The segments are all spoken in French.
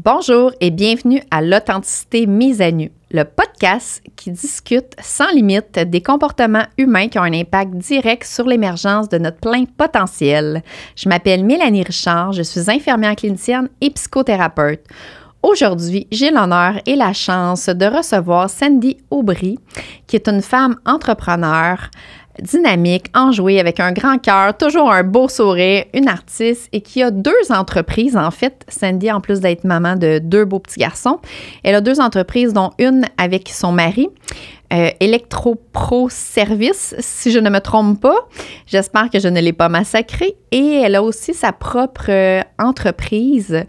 Bonjour et bienvenue à l'Authenticité mise à nu, le podcast qui discute sans limite des comportements humains qui ont un impact direct sur l'émergence de notre plein potentiel. Je m'appelle Mélanie Richard, je suis infirmière clinicienne et psychothérapeute. Aujourd'hui, j'ai l'honneur et la chance de recevoir Sandy Aubry, qui est une femme entrepreneur, dynamique, enjouée, avec un grand cœur, toujours un beau sourire, une artiste et qui a 2 entreprises. En fait, Sandy, en plus d'être maman de 2 beaux petits garçons, elle a 2 entreprises, dont une avec son mari, Electro-Pro Service, si je ne me trompe pas. J'espère que je ne l'ai pas massacrée. Et elle a aussi sa propre entreprise,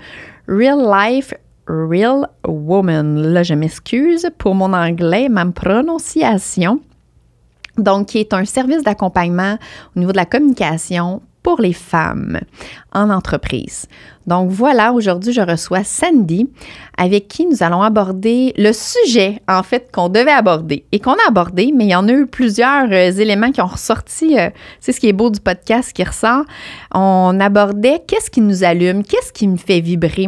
Real Life Real Woman. Là, je m'excuse pour mon anglais, ma prononciation. Donc, qui est un service d'accompagnement au niveau de la communication pour les femmes en entreprise. Donc, voilà, aujourd'hui, je reçois Sandy, avec qui nous allons aborder le sujet, en fait, qu'on devait aborder et qu'on a abordé, mais il y en a eu plusieurs éléments qui ont ressorti. C'est ce qui est beau du podcast qui ressort. On abordait qu'est-ce qui nous allume, qu'est-ce qui me fait vibrer.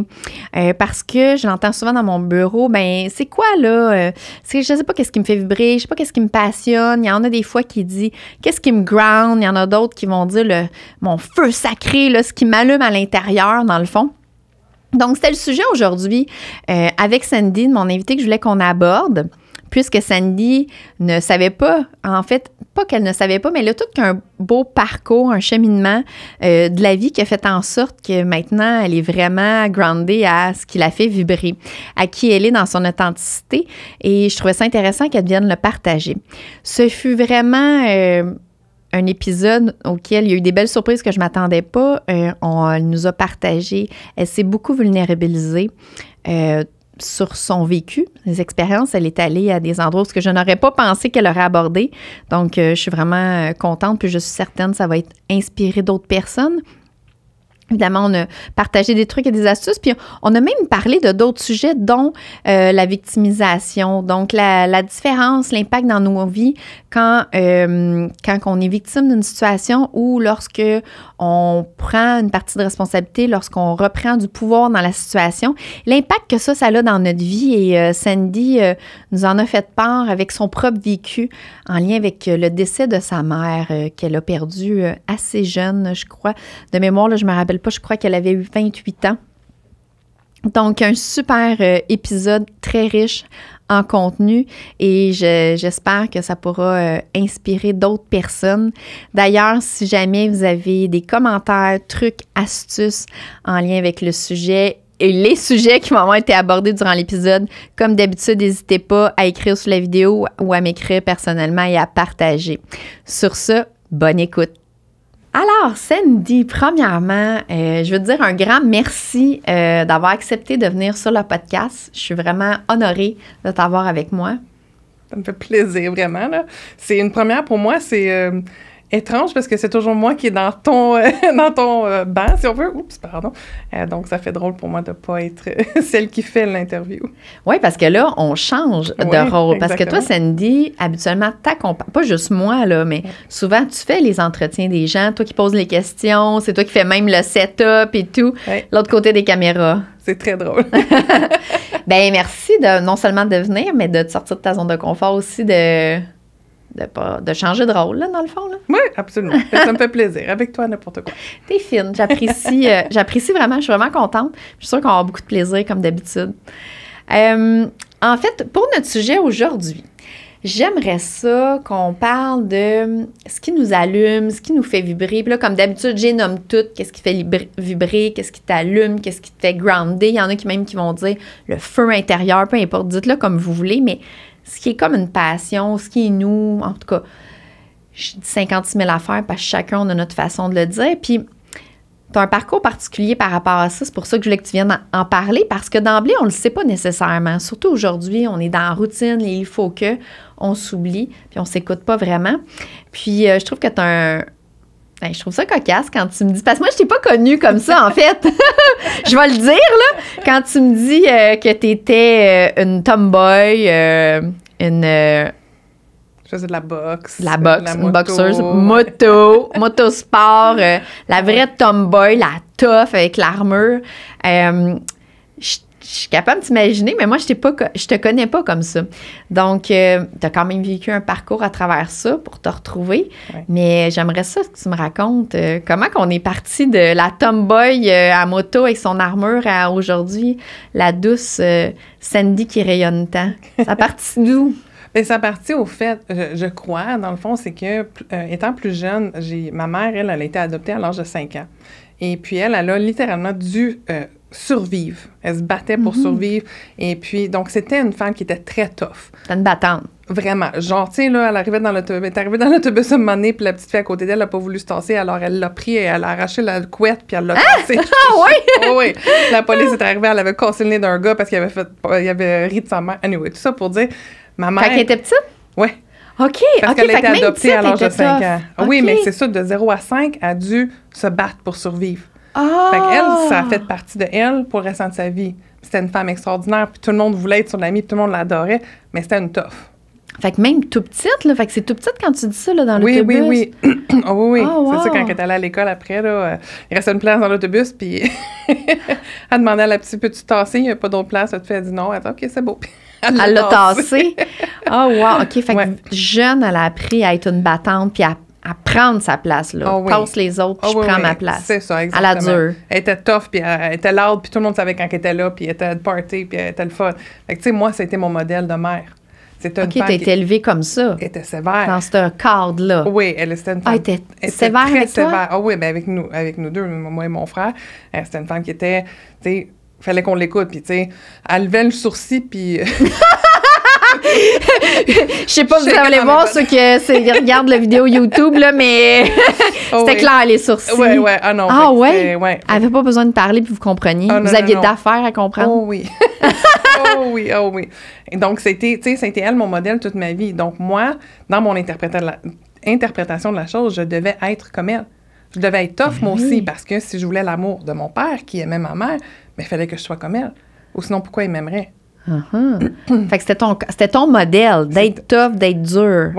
Parce que je l'entends souvent dans mon bureau, ben c'est quoi là? Je sais pas qu'est-ce qui me fait vibrer, je sais pas qu'est-ce qui me passionne. Il y en a des fois qui disent qu'est-ce qui me ground. Il y en a d'autres qui vont dire mon feu sacré, là, ce qui m'allume à l'intérieur, dans le fond. Donc, c'était le sujet aujourd'hui avec Sandy, mon invitée, que je voulais qu'on aborde, puisque Sandy ne savait pas, en fait, pas qu'elle ne savait pas, mais elle a tout qu'un beau parcours, un cheminement de la vie qui a fait en sorte que maintenant, elle est vraiment groundée à ce qui la fait vibrer, à qui elle est dans son authenticité. Et je trouvais ça intéressant qu'elle vienne le partager. Ce fut vraiment un épisode auquel il y a eu des belles surprises que je ne m'attendais pas. Elle nous a partagé, elle s'est beaucoup vulnérabilisée sur son vécu, les expériences. Elle est allée à des endroits où je n'aurais pas pensé qu'elle aurait abordé. Donc, je suis vraiment contente, puis je suis certaine que ça va être inspiré d'autres personnes. Évidemment, on a partagé des trucs et des astuces, puis on a même parlé de d'autres sujets, dont la victimisation, donc la différence, l'impact dans nos vies quand on est victime d'une situation ou lorsque on prend une partie de responsabilité, lorsqu'on reprend du pouvoir dans la situation, l'impact que ça a dans notre vie. Et Sandy nous en a fait part avec son propre vécu en lien avec le décès de sa mère qu'elle a perdu assez jeune, je crois. De mémoire, là, je me rappelle pas, je crois qu'elle avait eu 28 ans. Donc, un super épisode très riche en contenu et j'espère que ça pourra inspirer d'autres personnes. D'ailleurs, si jamais vous avez des commentaires, trucs, astuces en lien avec le sujet et les sujets qui m'ont été abordés durant l'épisode, comme d'habitude, n'hésitez pas à écrire sous la vidéo ou à m'écrire personnellement et à partager. Sur ce, bonne écoute. Alors, Sandy, premièrement, je veux te dire un grand merci d'avoir accepté de venir sur le podcast. Je suis vraiment honorée de t'avoir avec moi. Ça me fait plaisir, vraiment, là. C'est une première pour moi, c'est étrange parce que c'est toujours moi qui est dans ton banc, si on veut. Oups, pardon. Donc, ça fait drôle pour moi de ne pas être celle qui fait l'interview. Oui, parce que là, on change de rôle. Exactement. Parce que toi, Sandy, habituellement, t'accompagnes, pas juste moi, là, mais souvent, tu fais les entretiens des gens, toi qui poses les questions, c'est toi qui fais même le setup et tout, l'autre côté des caméras. C'est très drôle. Bien, merci non seulement de venir, mais de te sortir de ta zone de confort aussi, de changer de rôle, là, dans le fond. Là. Oui, absolument. Ça me fait plaisir. Avec toi, n'importe quoi. T'es fine. J'apprécie vraiment. Je suis vraiment contente. Je suis sûre qu'on va avoir beaucoup de plaisir, comme d'habitude. En fait, pour notre sujet aujourd'hui, j'aimerais ça qu'on parle de ce qui nous allume, ce qui nous fait vibrer. Puis là, comme d'habitude, j'énomme tout. Qu'est-ce qui fait vibrer, qu'est-ce qui t'allume, qu'est-ce qui te fait grounder. Il y en a qui vont dire le feu intérieur, peu importe. Dites-le comme vous voulez, mais ce qui est comme une passion, ce qui est nous, en tout cas, je dis 56 000 affaires parce que chacun on a notre façon de le dire. Puis, tu as un parcours particulier par rapport à ça. C'est pour ça que je voulais que tu viennes en parler parce que d'emblée, on ne le sait pas nécessairement. Surtout aujourd'hui, on est dans la routine et il faut que on s'oublie puis on ne s'écoute pas vraiment. Puis, je trouve que tu as je trouve ça cocasse quand tu me dis... Parce que moi, je t'ai pas connue comme ça, en fait. Je vais le dire, là. Quand tu me dis que tu étais une tomboy, je faisais de la boxe. La boxe, une boxeuse. Motosport. La vraie tomboy, la tough avec l'armure. suis capable d'imaginer, mais moi, je te connais pas comme ça. Donc, tu as quand même vécu un parcours à travers ça pour te retrouver. Ouais. Mais j'aimerais ça que tu me racontes comment qu'on est parti de la tomboy à moto avec son armure à aujourd'hui, la douce Sandy qui rayonne tant. Ça partit d'où? Bien, ça partit au fait, je crois, dans le fond, c'est que, étant plus jeune, ma mère, elle a été adoptée à l'âge de 5 ans. Et puis, elle a littéralement dû survivre. Elle se battait pour survivre. Et puis, donc, c'était une femme qui était très tough. C'était une battante. Vraiment. Genre, tu sais, là, elle est arrivée dans l'autobus un moment donné, puis la petite fille à côté d'elle n'a pas voulu se tasser, alors elle l'a pris et elle a arraché la couette, puis elle l'a tassé. Ah oui? Oh, oui. La police est arrivée, elle avait cassé le nez d'un gars parce qu'il avait ri de sa mère. Anyway, tout ça pour dire, ma mère... Quand elle était petite? Oui. OK. Parce qu'elle a été adoptée à l'âge de 5 ans. Okay. Oui, mais c'est ça, de 0 à 5, elle a dû se battre pour survivre. Ah! Fait qu'elle, ça a fait partie de elle pour le restant de sa vie. C'était une femme extraordinaire, puis tout le monde voulait être son amie, puis tout le monde l'adorait, mais c'était une tough. Fait que même tout petite, là, fait que c'est tout petite quand tu dis ça, là, dans l'autobus. Oui. Oh, oui. Oh, wow. C'est ça, quand elle est allée à l'école après, là, il restait une place dans l'autobus, puis elle demandait à la petite, peux-tu tasser? Il n'y a pas d'autre place. Elle a dit non. Elle a dit, OK, c'est beau. Elle l'a tassé. Oh, wow. OK, fait que jeune, elle a appris à être une battante, puis à prendre sa place, là. Oh, oui. Passe les autres, puis je prends ma place. C'est ça, exactement. À la dure. Elle était tough, puis elle était loud, puis tout le monde savait quand elle était là, puis elle était de party, puis elle était le fun. Fait que, tu sais, moi, c'était mon modèle de mère. C'était une OK, femme t'as été élevée comme ça. Elle était sévère. Dans ce cadre-là. Oui, elle était une femme. Elle était sévère très avec toi? sévère. Ah oui, bien avec nous deux, moi et mon frère. C'était une femme qui était, tu sais, fallait qu'on l'écoute, puis tu sais, elle levait le sourcil, puis... Je sais pas, vous allez voir ceux qui regardent la vidéo YouTube, là, mais c'était clair, les sourcils. Oui. Ah non. Ah ouais? Elle n'avait pas besoin de parler, puis vous compreniez. Ah, vous aviez d'affaires à comprendre. Oh oui. Oh oui. Et donc, c'était elle mon modèle toute ma vie. Donc, moi, dans mon interprétation de la chose, je devais être comme elle. Je devais être tough, moi aussi, parce que si je voulais l'amour de mon père, qui aimait ma mère, il fallait que je sois comme elle. Ou sinon, pourquoi il m'aimerait? Fait que c'était ton modèle, d'être tough, d'être dur.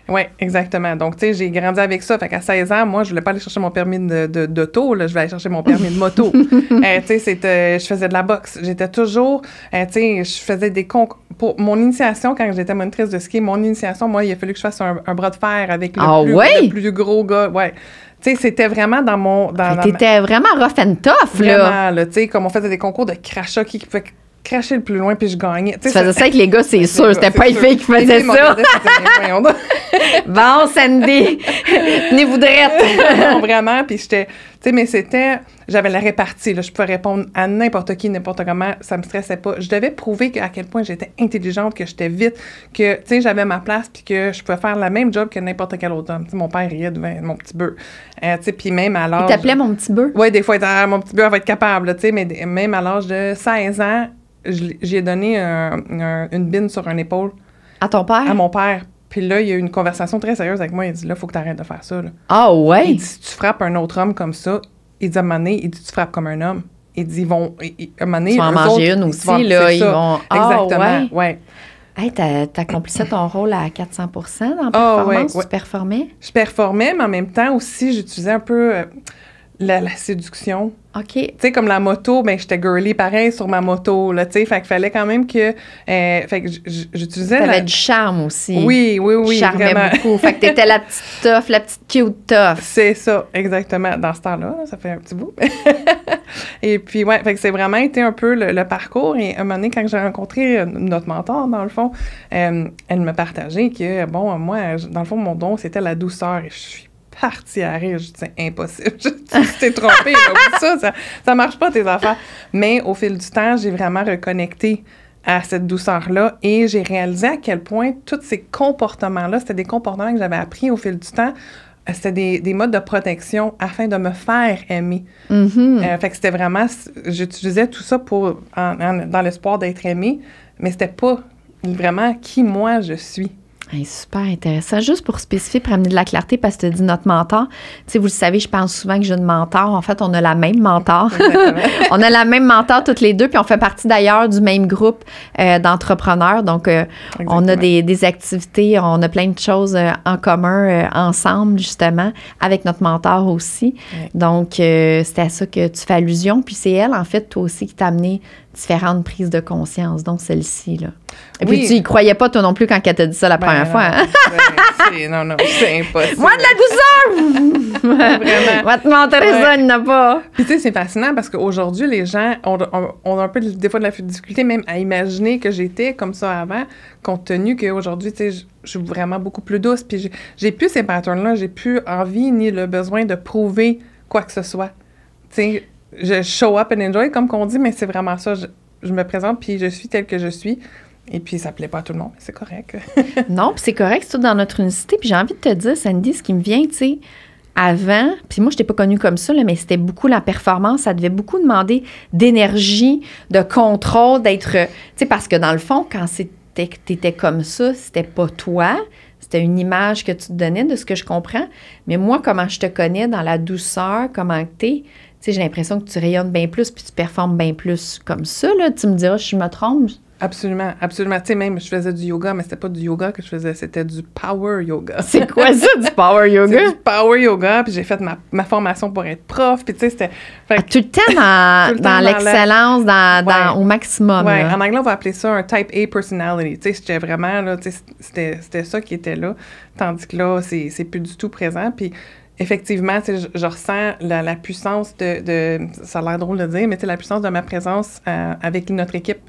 Oui, exactement. Donc, tu sais, j'ai grandi avec ça. Fait qu'à 16 ans, moi, je voulais pas aller chercher mon permis d'auto, là, je voulais aller chercher mon permis de moto. Tu sais, je faisais de la boxe. J'étais toujours, tu sais, je faisais des concours. Pour mon initiation, quand j'étais monitrice de ski, moi, il a fallu que je fasse un bras de fer avec le plus gros gars. Ouais. Tu sais, c'était vraiment dans mon... T'étais vraiment rough and tough, là. Vraiment, là. Tu sais, comme on faisait des concours de crachat qui pouvait cracher le plus loin, puis je gagnais. Tu faisais ça avec les gars, c'est sûr. C'était pas les filles qui faisaient ça. Bon, Sandy, tenez-vous drette. Non, vraiment, puis j'étais... Tu sais, mais j'avais la répartie, là. Je pouvais répondre à n'importe qui, n'importe comment. Ça me stressait pas. Je devais prouver à quel point j'étais intelligente, que j'étais vite, que, tu sais, j'avais ma place, puis que je pouvais faire la même job que n'importe quel autre homme. Tu sais, mon père riait devant mon petit bœuf. Tu sais, puis même à l'âge... Il t'appelait mon petit bœuf? Oui, des fois, il disait, mon petit bœuf va être capable, tu sais, mais même à l'âge de 16 ans, j'ai donné une bine sur une épaule. À ton père? À mon père. Puis là, il y a eu une conversation très sérieuse avec moi. Il dit, là, il faut que tu arrêtes de faire ça. Là. Ah ouais? Il dit, si tu frappes un autre homme comme ça, il dit, à un moment donné, tu frappes comme un homme. Il dit, à un moment donné, tu vas en manger une aussi, là. Ils vont... Exactement, ouais. Hey, t'accomplissais ton rôle à 400 % dans la performance? Tu performais? Je performais, mais en même temps aussi, j'utilisais un peu la séduction. OK. Tu sais, comme la moto, ben j'étais girly pareil sur ma moto, là, tu sais. Fait qu'il fallait quand même que... fait que j'utilisais... T'avais du charme aussi. Oui, Tu charmais vraiment. beaucoup. Fait que t'étais la petite tough, la petite cute tough. C'est ça, exactement. Dans ce temps-là, ça fait un petit bout. Et puis, ouais, fait que c'est vraiment été un peu le parcours. Et à un moment donné, quand j'ai rencontré notre mentor, dans le fond, elle me partageait que, bon, moi, dans le fond, mon don, c'était la douceur. Et je suis partie à rire. Je dis, c'est impossible. Tu t'es trompée. Ça marche pas, tes affaires. Mais au fil du temps, j'ai vraiment reconnecté à cette douceur-là et j'ai réalisé à quel point tous ces comportements-là, c'était des comportements que j'avais appris au fil du temps. C'était des modes de protection afin de me faire aimer. Fait que c'était vraiment... J'utilisais tout ça dans l'espoir d'être aimée, mais c'était pas vraiment qui moi je suis. Hey, super intéressant. Juste pour spécifier, pour amener de la clarté, parce que tu dis notre mentor. Tu sais, vous le savez, je pense souvent que j'ai une mentor. En fait, on a la même mentor. On a la même mentor toutes les deux, puis on fait partie d'ailleurs du même groupe d'entrepreneurs. Donc, on a des activités, on a plein de choses en commun ensemble, justement, avec notre mentor aussi. Ouais. Donc, c'est à ça que tu fais allusion. Puis c'est elle, en fait, toi aussi, qui t'a amené différentes prises de conscience, dont celle-ci, là. Et puis, tu y croyais pas, toi non plus, quand elle t'a dit ça la première fois. Hein? Non, c'est impossible. Moi, de la douceur! Vraiment. Va te montrer ça, il n'y en a pas. Puis, tu sais, c'est fascinant parce qu'aujourd'hui, les gens ont un peu, des fois, de la difficulté même à imaginer que j'étais comme ça avant, compte tenu qu'aujourd'hui, tu sais, je suis vraiment beaucoup plus douce. Puis, j'ai plus ces patterns-là. J'ai plus envie ni le besoin de prouver quoi que ce soit. Tu sais, je show up and enjoy, comme qu'on dit, mais c'est vraiment ça. Je me présente, puis je suis telle que je suis. Et puis, ça plaît pas à tout le monde, c'est correct. Non, puis c'est correct, c'est tout dans notre unicité. Puis j'ai envie de te dire, Sandy, ce qui me vient, tu sais, avant, puis moi, je t'ai pas connue comme ça, là, mais c'était beaucoup la performance. Ça devait beaucoup demander d'énergie, de contrôle, d'être... Tu sais, parce que dans le fond, quand t'étais comme ça, c'était pas toi. C'était une image que tu te donnais, de ce que je comprends. Mais moi, comment je te connais dans la douceur, comment t'es... Tu sais, j'ai l'impression que tu rayonnes bien plus puis tu performes bien plus comme ça, là. Tu me diras si je me trompe. Absolument, absolument. Tu sais, même, je faisais du yoga, mais c'était pas du yoga que je faisais, c'était du power yoga. C'est quoi ça, du power yoga? C'est du power yoga, puis j'ai fait ma formation pour être prof, puis tu sais, c'était... Tout le temps dans l'excellence, au maximum. Oui, en anglais, on va appeler ça un type A personality. Tu sais, j'étais vraiment, là, tu sais, c'était ça qui était là, tandis que là, c'est plus du tout présent, puis... Effectivement, je ressens la puissance de... Ça a l'air drôle de dire, mais la puissance de ma présence avec notre équipe,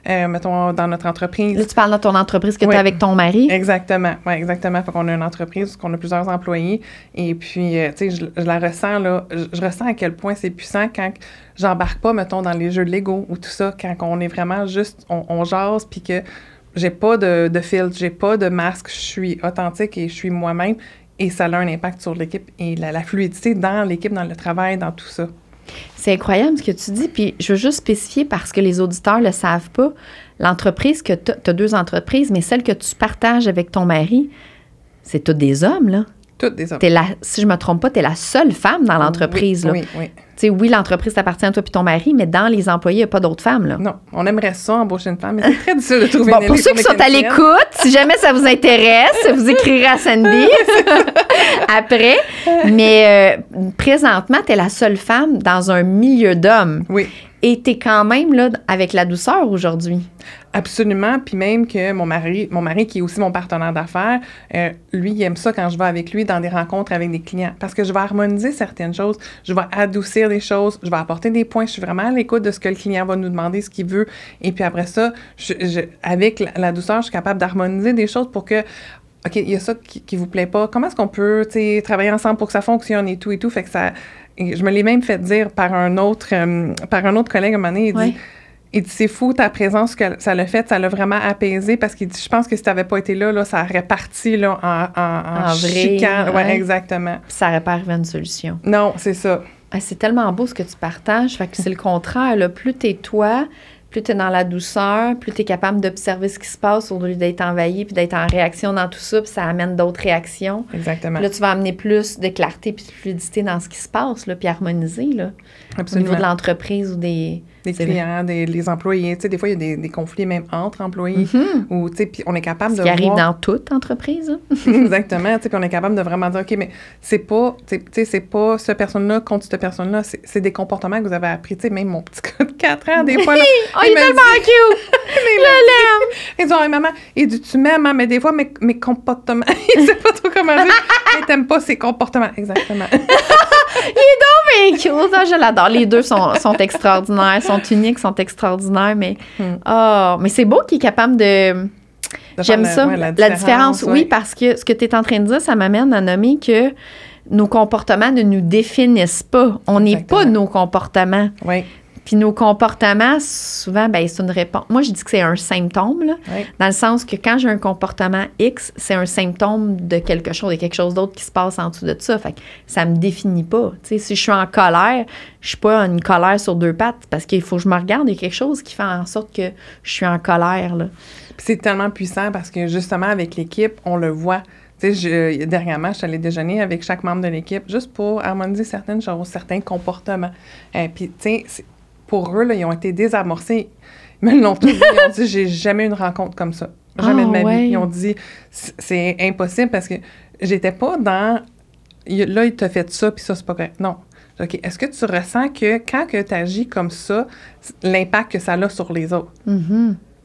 mettons, dans notre entreprise. Là, tu parles de ton entreprise que tu as avec ton mari? Exactement, oui, exactement. Fait qu'on a une entreprise, qu'on a plusieurs employés, et puis, tu sais, je la ressens, là, je ressens à quel point c'est puissant quand j'embarque pas, mettons, dans les jeux de Lego ou tout ça, quand on est vraiment juste, on jase, puis que j'ai pas de filtre, j'ai pas de masque, je suis authentique et je suis moi-même. Et ça a un impact sur l'équipe et la fluidité dans l'équipe, dans le travail, dans tout ça. C'est incroyable ce que tu dis. Puis je veux juste spécifier parce que les auditeurs ne le savent pas. L'entreprise que tu as 2 entreprises, mais celle que tu partages avec ton mari, c'est toutes des hommes, là. Toutes des hommes. Si je ne me trompe pas, tu es la seule femme dans l'entreprise. Oui, là. oui. Tu sais, oui, l'entreprise t'appartient à toi et ton mari, mais dans les employés, il n'y a pas d'autres femmes. Là. Non, on aimerait ça, embaucher une femme, mais c'est très difficile de trouver bon, une pour ceux qui sont à l'écoute, si jamais ça vous intéresse, vous écrirez à Sandy après. Mais présentement, tu es la seule femme dans un milieu d'hommes. Oui. Et tu es quand même là avec la douceur aujourd'hui. Absolument. Puis même que mon mari qui est aussi mon partenaire d'affaires, lui, il aime ça quand je vais avec lui dans des rencontres avec des clients. Parce que je vais harmoniser certaines choses, je vais adoucir des choses, je vais apporter des points. Je suis vraiment à l'écoute de ce que le client va nous demander, ce qu'il veut. Et puis après ça, avec la douceur, je suis capable d'harmoniser des choses pour que OK, il y a ça qui vous plaît pas. Comment est-ce qu'on peut, tu sais, travailler ensemble pour que ça fonctionne et tout et tout. Fait que ça... Je me l'ai même fait dire par un autre collègue à un moment donné, il dit, c'est fou ta présence que ça l'a fait, ça l'a vraiment apaisé parce qu'il dit, je pense que si tu n'avais pas été là, ça aurait parti là, en chicane. Oui, exactement. Puis ça n'aurait pas arrivé à une solution. Non, c'est ça. Ah, c'est tellement beau ce que tu partages. Fait que c'est le contraire. Là. Plus tu es toi, plus tu es dans la douceur, plus tu es capable d'observer ce qui se passe au lieu d'être envahi puis d'être en réaction dans tout ça, puis ça amène d'autres réactions. Exactement. Puis là, tu vas amener plus de clarté puis de fluidité dans ce qui se passe, là, puis harmoniser, là. Absolument. Au niveau de l'entreprise ou des clients, les employés. Tu sais, des fois, il y a des conflits même entre employés. Ou, tu sais, puis on est capable de voir... Ce qui arrive dans toute entreprise. Hein? Exactement. Tu sais, puis on est capable de vraiment dire, OK, mais c'est pas, tu sais, c'est pas cette personne-là contre cette personne-là. C'est des comportements que vous avez appris. Tu sais, même mon petit gars de 4 ans, des fois, là, il est tellement cute! Je l'aime! Il dit, oh, maman, il dit, tu m'aimes, hein, mais des fois, mes comportements, il sait pas trop comment dire, mais t'aimes pas ses comportements. Exactement. Il est donc bien cute. Ah, je l'adore. Les deux sont extraordinaires, sont uniques, sont extraordinaires, mais mais c'est beau qu'il est capable de j'aime ça, la différence. Oui, parce que ce que tu es en train de dire, ça m'amène à nommer que nos comportements ne nous définissent pas. On n'est pas nos comportements. Oui. Puis nos comportements, souvent, ben c'est une réponse. Moi, je dis que c'est un symptôme, là, dans le sens que quand j'ai un comportement X, c'est un symptôme de quelque chose, il y a quelque chose d'autre qui se passe en dessous de ça. Fait que ça me définit pas. Tu sais, si je suis en colère, je suis pas une colère sur 2 pattes parce qu'il faut que je me regarde. Il y a quelque chose qui fait en sorte que je suis en colère, là. Puis c'est tellement puissant parce que justement, avec l'équipe, on le voit. Tu sais, dernièrement, je suis allée déjeuner avec chaque membre de l'équipe juste pour harmoniser certaines choses, certains comportements. Puis, tu sais, pour eux, là, ils ont été désamorcés. Ils me l'ont tous dit. Ils ont dit, j'ai jamais eu une rencontre comme ça. Jamais de ma vie. Ils ont dit, c'est impossible parce que j'étais pas dans... Là, il t'a fait ça, puis ça, c'est pas correct. Non. OK, est-ce que tu ressens que quand tu agis comme ça, l'impact que ça a sur les autres?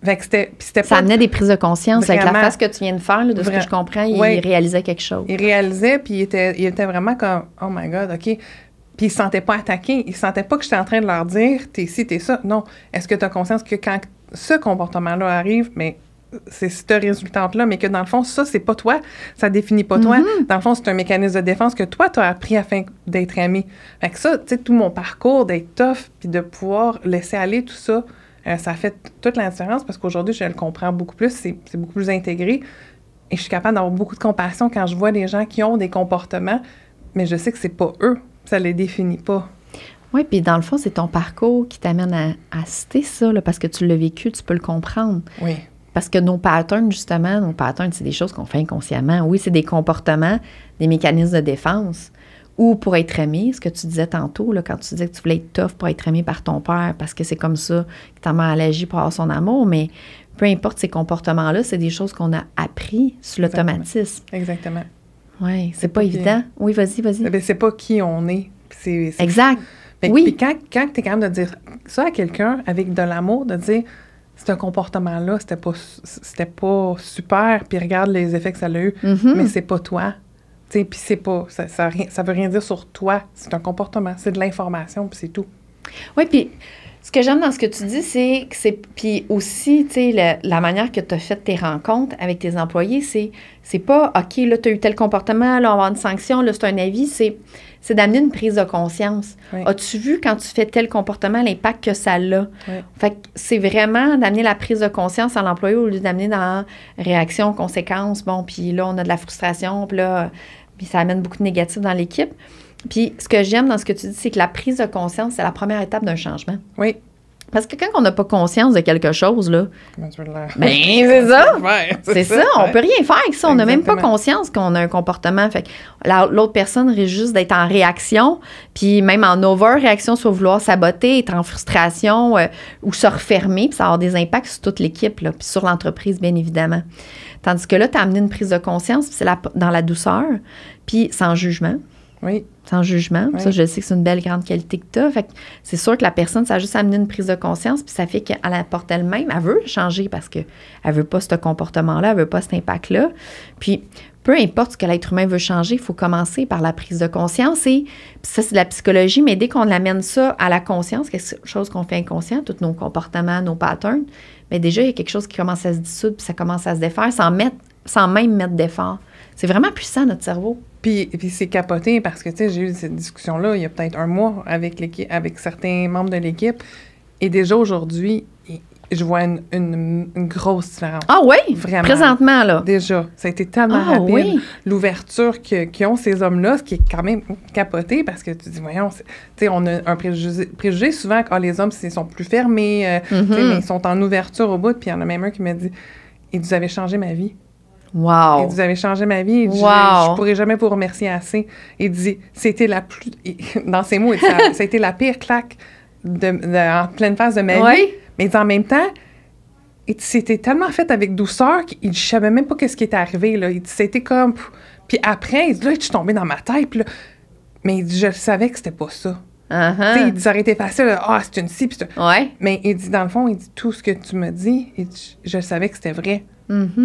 Fait que c'était ça amenait des prises de conscience vraiment, avec la face que tu viens de faire, là, de ce que je comprends. Il réalisait quelque chose. Il réalisait, puis il était vraiment comme « Oh my God, OK ». Puis il se sentait pas attaqué. Il se sentait pas que j'étais en train de leur dire « T'es ci, t'es ça ». Non. Est-ce que tu as conscience que quand ce comportement-là arrive, mais c'est ce résultat-là, mais que dans le fond, ça, c'est pas toi. Ça définit pas toi. Dans le fond, c'est un mécanisme de défense que toi, tu as appris afin d'être aimé. Fait que ça, tu sais, tout mon parcours, d'être tough, puis de pouvoir laisser aller tout ça, ça fait toute la différence parce qu'aujourd'hui, je le comprends beaucoup plus. C'est beaucoup plus intégré. Et je suis capable d'avoir beaucoup de compassion quand je vois des gens qui ont des comportements, mais je sais que c'est pas eux. Ça les définit pas. Oui, puis dans le fond, c'est ton parcours qui t'amène à citer ça, là, parce que tu l'as vécu, tu peux le comprendre. Oui. Parce que nos patterns, justement, c'est des choses qu'on fait inconsciemment. Oui, c'est des comportements, des mécanismes de défense. Ou pour être aimé, ce que tu disais tantôt, là, quand tu disais que tu voulais être tough pour être aimé par ton père, parce que c'est comme ça que ta mère agit pour avoir son amour, mais peu importe ces comportements-là, c'est des choses qu'on a appris sur l'automatisme. Exactement. Oui, c'est pas évident. Oui, vas-y. Bien, c'est pas qui on est. Exact. Oui. Puis quand tu es capable de dire ça à quelqu'un avec de l'amour, de dire c'est un comportement-là, c'était pas super, puis regarde les effets que ça a eu, mais c'est pas toi. Puis c'est pas, ça veut rien dire sur toi, c'est un comportement, c'est de l'information, puis c'est tout. Oui, puis ce que j'aime dans ce que tu dis, puis aussi, tu sais, la manière que tu as fait tes rencontres avec tes employés, c'est pas, OK, là, tu as eu tel comportement, là, on va avoir une sanction, là, c'est un avis, c'est d'amener une prise de conscience. Oui. As-tu vu, quand tu fais tel comportement, l'impact que ça a? Oui. Fait que c'est vraiment d'amener la prise de conscience à l'employé au lieu d'amener dans réaction, conséquence, bon, puis là, on a de la frustration, puis là, puis ça amène beaucoup de négatifs dans l'équipe. Puis ce que j'aime dans ce que tu dis, c'est que la prise de conscience, c'est la première étape d'un changement. Oui. Parce que quand on n'a pas conscience de quelque chose, là, comment tu veux l'air? Ben, c'est ça. C'est ça. On peut rien faire avec ça. On n'a même pas conscience qu'on a un comportement. Fait que l'autre personne risque juste d'être en réaction, puis même en over-réaction, soit vouloir saboter, être en frustration ou se refermer, puis ça va avoir des impacts sur toute l'équipe, là, puis sur l'entreprise, bien évidemment. Tandis que là, tu as amené une prise de conscience, puis c'est dans la douceur, puis sans jugement. Oui. Sans jugement. Oui. Ça, je sais que c'est une belle grande qualité que tu as. Fait que c'est sûr que la personne, ça a juste amené une prise de conscience, puis ça fait qu'elle apporte elle-même, elle veut changer parce qu'elle ne veut pas ce comportement-là, elle ne veut pas cet impact-là. Puis, peu importe ce que l'être humain veut changer, il faut commencer par la prise de conscience. Et ça, c'est de la psychologie, mais dès qu'on amène ça à la conscience, quelque chose qu'on fait inconscient, tous nos comportements, nos patterns, bien déjà, il y a quelque chose qui commence à se dissoudre, puis ça commence à se défaire sans même mettre d'effort. C'est vraiment puissant, notre cerveau. Puis c'est capoté parce que, tu sais, j'ai eu cette discussion-là il y a peut-être un mois avec certains membres de l'équipe. Et déjà aujourd'hui, je vois une grosse différence. Ah oui? Vraiment. Présentement, là? Déjà. Ça a été tellement rapide. Oui. L'ouverture qu'ils ont, ces hommes-là, ce qui est quand même capoté parce que tu dis, voyons, tu sais, on a un préjugé souvent que les hommes, ils sont plus fermés, mais ils sont en ouverture au bout. Puis il y en a même un qui m'a dit, et vous avez changé ma vie. Wow! Il dit, vous avez changé ma vie. Il dit, je pourrais jamais vous remercier assez. Il dit, c'était la plus... Dans ses mots, ça a été la pire claque en pleine phase de ma vie. Mais il dit, en même temps, c'était tellement fait avec douceur qu'il ne savait même pas ce qui était arrivé. Là. Il dit, c'était comme... Puis après, il dit, là, je suis tombée dans ma tête. Là. Mais il dit, je savais que c'était pas ça. Il dit, ça aurait été facile. C'est une scie. Mais il dit, dans le fond, il dit, tout ce que tu me dis, il dit, je savais que c'était vrai.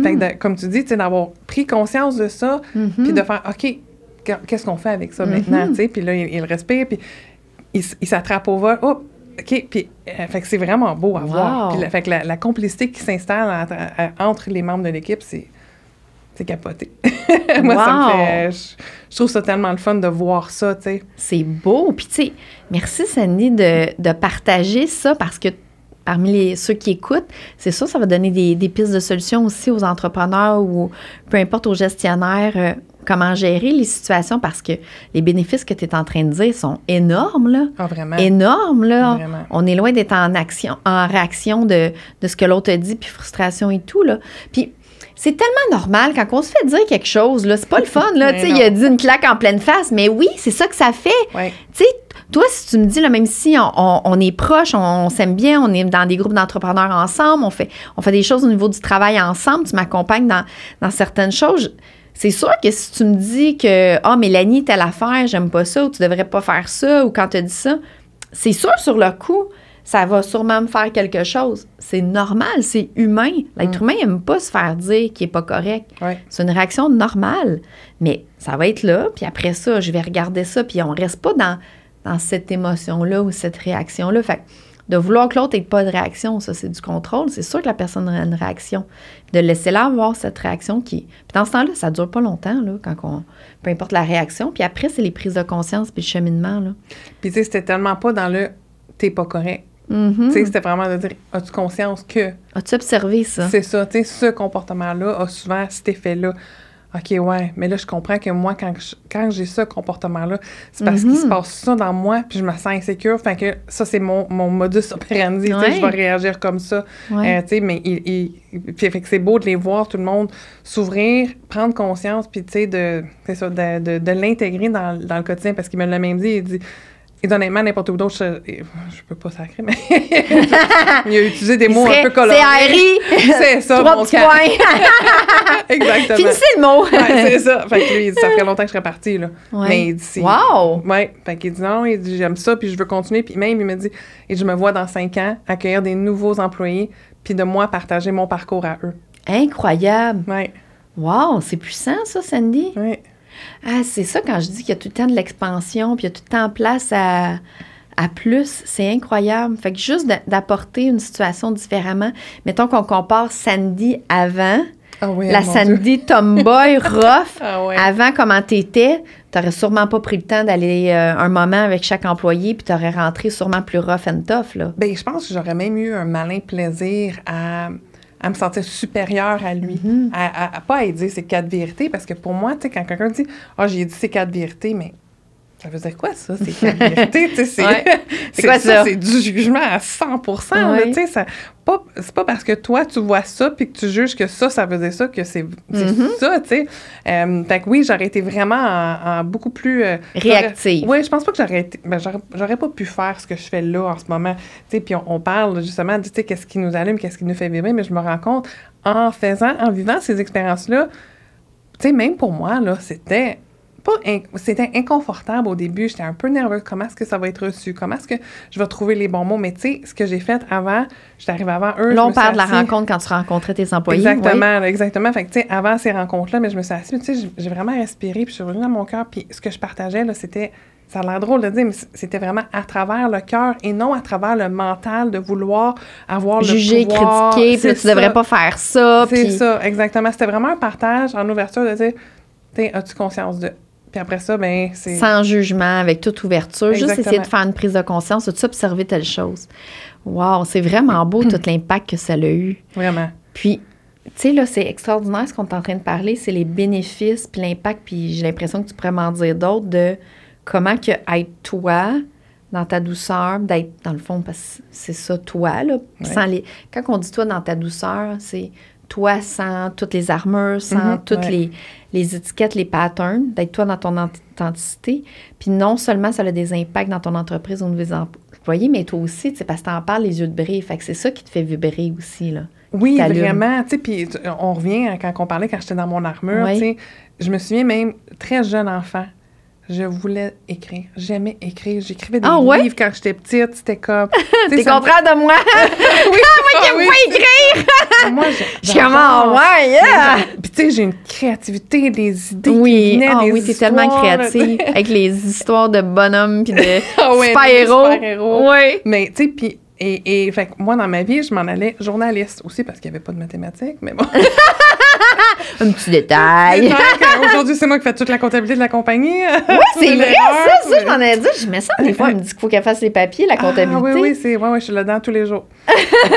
Fait que comme tu dis, d'avoir pris conscience de ça, puis de faire, OK, qu'est-ce qu'on fait avec ça maintenant? Puis là, il respire, puis il s'attrape au vol. Oh, OK, puis fait que c'est vraiment beau à voir. Puis fait que la complicité qui s'installe entre les membres de l'équipe, c'est capoté. Moi, ça me fait... Je trouve ça tellement le fun de voir ça, tu sais. C'est beau. Puis, tu sais, merci, Sandy, de partager ça parce que parmi ceux qui écoutent, c'est sûr, ça va donner des pistes de solutions aussi aux entrepreneurs ou peu importe aux gestionnaires, comment gérer les situations parce que les bénéfices que tu es en train de dire sont énormes, là. Ah, vraiment? Énormes, là. Vraiment. On est loin d'être en réaction de ce que l'autre a dit, puis frustration et tout, là. Puis, c'est tellement normal quand on se fait dire quelque chose, là. C'est pas le fun, là. Tu sais, il a dit une claque en pleine face, mais oui, c'est ça que ça fait. Ouais. Tu sais, toi, si tu me dis, là, même si on est proches, on s'aime bien, on est dans des groupes d'entrepreneurs ensemble, on fait des choses au niveau du travail ensemble, tu m'accompagnes dans certaines choses, c'est sûr que si tu me dis que « Ah, Mélanie, telle affaire, j'aime pas ça » ou « Tu devrais pas faire ça » ou quand tu as dit ça, c'est sûr, sur le coup, ça va sûrement me faire quelque chose. C'est normal, c'est humain. L'être humain n'aime pas se faire dire qu'il n'est pas correct. Ouais. C'est une réaction normale. Mais ça va être là, puis après ça, je vais regarder ça, puis on ne reste pas dans cette émotion-là ou cette réaction-là. Fait que de vouloir que l'autre n'ait pas de réaction, ça, c'est du contrôle. C'est sûr que la personne a une réaction. De laisser-la avoir cette réaction qui... Puis dans ce temps-là, ça ne dure pas longtemps, là, peu importe la réaction. Puis après, c'est les prises de conscience puis le cheminement, là. Puis tu sais, c'était tellement pas dans le « t'es pas correct ». Tu sais, c'était vraiment de dire, as-tu conscience que... As-tu observé ça? C'est ça, tu sais, ce comportement-là a souvent cet effet-là. OK, ouais, mais là, je comprends que moi, quand j'ai ce comportement-là, c'est parce qu'il se passe ça dans moi, puis je me sens insécure. Fait que ça, c'est mon modus operandi, tu sais, je vais réagir comme ça. Tu sais, mais puis fait que c'est beau de les voir, tout le monde s'ouvrir, prendre conscience, puis tu sais, de l'intégrer dans le quotidien, parce qu'il me l'a même dit, il dit... Et honnêtement, n'importe où d'autre, je peux pas sacrer, mais il a utilisé des mots un peu colorés. C'est Harry! C'est ça, 3 mon petits cas. points! Exactement. Finissez le mot! Ouais, c'est ça. Fait que lui, il dit, ça ferait longtemps que je serais partie, là. Ouais. Mais il dit... Wow! Ouais. Fait qu'il dit non, il dit, j'aime ça, puis je veux continuer. Puis même, il me dit, et je me vois dans 5 ans accueillir des nouveaux employés, puis de moi partager mon parcours à eux. Incroyable! Ouais. Wow! C'est puissant, ça, Sandy? Ouais. Ah, c'est ça, quand je dis qu'il y a tout le temps de l'expansion, puis il y a tout le temps place à plus, c'est incroyable. Fait que juste d'apporter une situation différemment, mettons qu'on compare Sandy avant, la Sandy tomboy rough, avant comment t'étais, t'aurais sûrement pas pris le temps d'aller un moment avec chaque employé, puis t'aurais rentré sûrement plus rough and tough, là. Bien, je pense que j'aurais même eu un malin plaisir à me sentir supérieure à lui, à pas à dire ses 4 vérités, parce que pour moi, tu sais, quand quelqu'un dit « Ah, j'ai dit ces 4 vérités », mais ça veut dire quoi, ça, ces 4 vérités? Tu sais, c'est quoi ça? C'est du jugement à 100%, là, tu sais, c'est pas parce que toi, tu vois ça puis que tu juges que ça veut dire ça, que c'est ça, tu sais. Fait que oui, j'aurais été vraiment en beaucoup plus... réactive. Oui, je pense pas que j'aurais pas pu faire ce que je fais là en ce moment. Tu sais, puis on parle justement de, tu sais, qu'est-ce qui nous allume, qu'est-ce qui nous fait vibrer, mais je me rends compte, en vivant ces expériences-là, tu sais, même pour moi, là, c'était inconfortable au début. J'étais un peu nerveuse. Comment est-ce que ça va être reçu? Comment est-ce que je vais trouver les bons mots? Mais tu sais, ce que j'ai fait avant, j'étais arrivée avant eux. Là, on parle de la rencontre quand tu rencontrais tes employés. Exactement, exactement. Fait que tu sais, avant ces rencontres-là, mais je me suis assise, tu sais, j'ai vraiment respiré, puis je suis revenue dans mon cœur, puis ce que je partageais, là, c'était... Ça a l'air drôle de dire, mais c'était vraiment à travers le cœur et non à travers le mental de vouloir avoir juger, le pouvoir. Critiquer, puis tu devrais pas faire ça. C'est ça, exactement. C'était vraiment un partage en ouverture de dire, as-tu conscience de... Puis après ça, ben c'est... Sans jugement, avec toute ouverture. Exactement. Juste essayer de faire une prise de conscience, de observer telle chose. Wow, c'est vraiment beau tout l'impact que ça a eu. Vraiment. Puis, tu sais, là, c'est extraordinaire ce qu'on est en train de parler, c'est les bénéfices, puis l'impact, puis j'ai l'impression que tu pourrais m'en dire d'autres, de comment que être toi, dans ta douceur, d'être, dans le fond, parce que c'est ça, toi, là. Sans quand on dit toi dans ta douceur, c'est... toi sans toutes les armures, sans toutes les étiquettes, les patterns, d'être toi dans ton authenticité. Puis non seulement ça a des impacts dans ton entreprise au niveau des employés, mais toi aussi, tu sais, parce que t'en parles les yeux de brille. Fait que c'est ça qui te fait vibrer aussi, là. Oui, vraiment. Tu sais, puis on revient quand on parlait quand j'étais dans mon armure, tu sais. Je me souviens même, très jeune enfant, je voulais écrire. J'aimais écrire. J'écrivais des livres quand j'étais petite. C'était comme... T'es contraire de moi? Oui. Moi qui aime pas écrire! Moi, je suis comme, yeah! Puis tu sais, j'ai une créativité, des idées qui venaient, des oui, t'es tellement créative. Avec les histoires de bonhommes puis de super-héros. Oui. Mais tu sais, puis... Et fait que moi, dans ma vie, je m'en allais journaliste aussi parce qu'il n'y avait pas de mathématiques, mais bon... Un petit détail. Aujourd'hui, c'est moi qui fais toute la comptabilité de la compagnie. Oui, c'est vrai, ça, je m'en ai dit. Je mets ça des fois, elle me dit qu'il faut qu'elle fasse les papiers, la comptabilité. Oui, je suis là-dedans tous les jours.